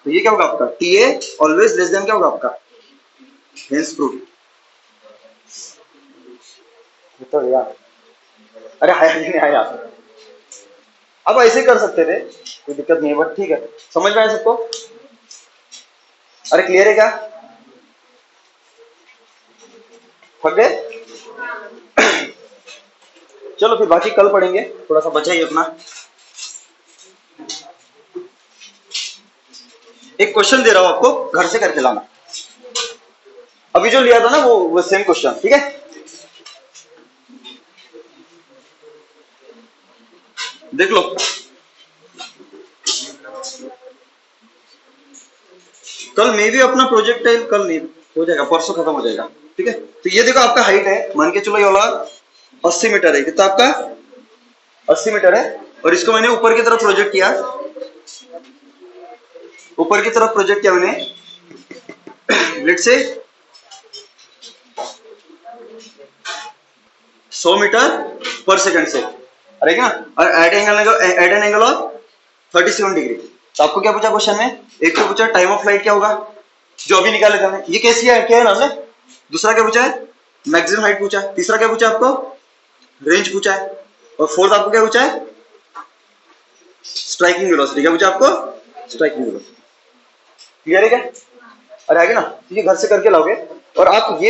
तो ये क्या होगा आपका T a always less than क्या होगा आपका हेंस प्रूफ, तो यार अरे आया नहीं आया, अब ऐसे कर सकते थे कोई दिक्कत नहीं है, बट ठीक है समझ में आया सबको, अरे क्लियर है क्या, थक गए। चलो फिर बाकी कल पढ़ेंगे, थोड़ा सा बचा ही अपना। एक क्वेश्चन दे रहा हूं आपको, घर से करके लाना। अभी जो लिया था ना वो सेम क्वेश्चन, ठीक है? देख लो। कल मे भी अपना प्रोजेक्ट है, कल नहीं हो जाएगा, परसों खत्म हो जाएगा, ठीक है? तो ये देखो आपका हाइट है, मान के चलो ये वाला 80 मीटर है, कितना आपका 80 मीटर है। और इसको मैंने ऊपर की तरफ प्रोजेक्ट किया, ऊपर की तरफ प्रोजेक्ट किया मैंने, लेट से 100 मीटर पर सेकंड से, अरे क्या, और at an angle of 37 degree. तो आपको क्या पूछा क्वेश्चन में? एक तो पूछा टाइम ऑफ फ्लाइट क्या होगा, जो अभी निकाले थे हमने, ये कैसी है, क्या है ना हमने। दूसरा क्या पूछा है? मैक्सिमम हाइट पूछा है। तीसरा क्या पूछा आपको? रेंज पूछा है। और फोर्थ आपको क्या पूछा है? Striking velocity. क्या पूछा आपको? Striking velocity. क्लियर है क्या? अरे आगे ना, ये घर से करके लाओगे। और आप ये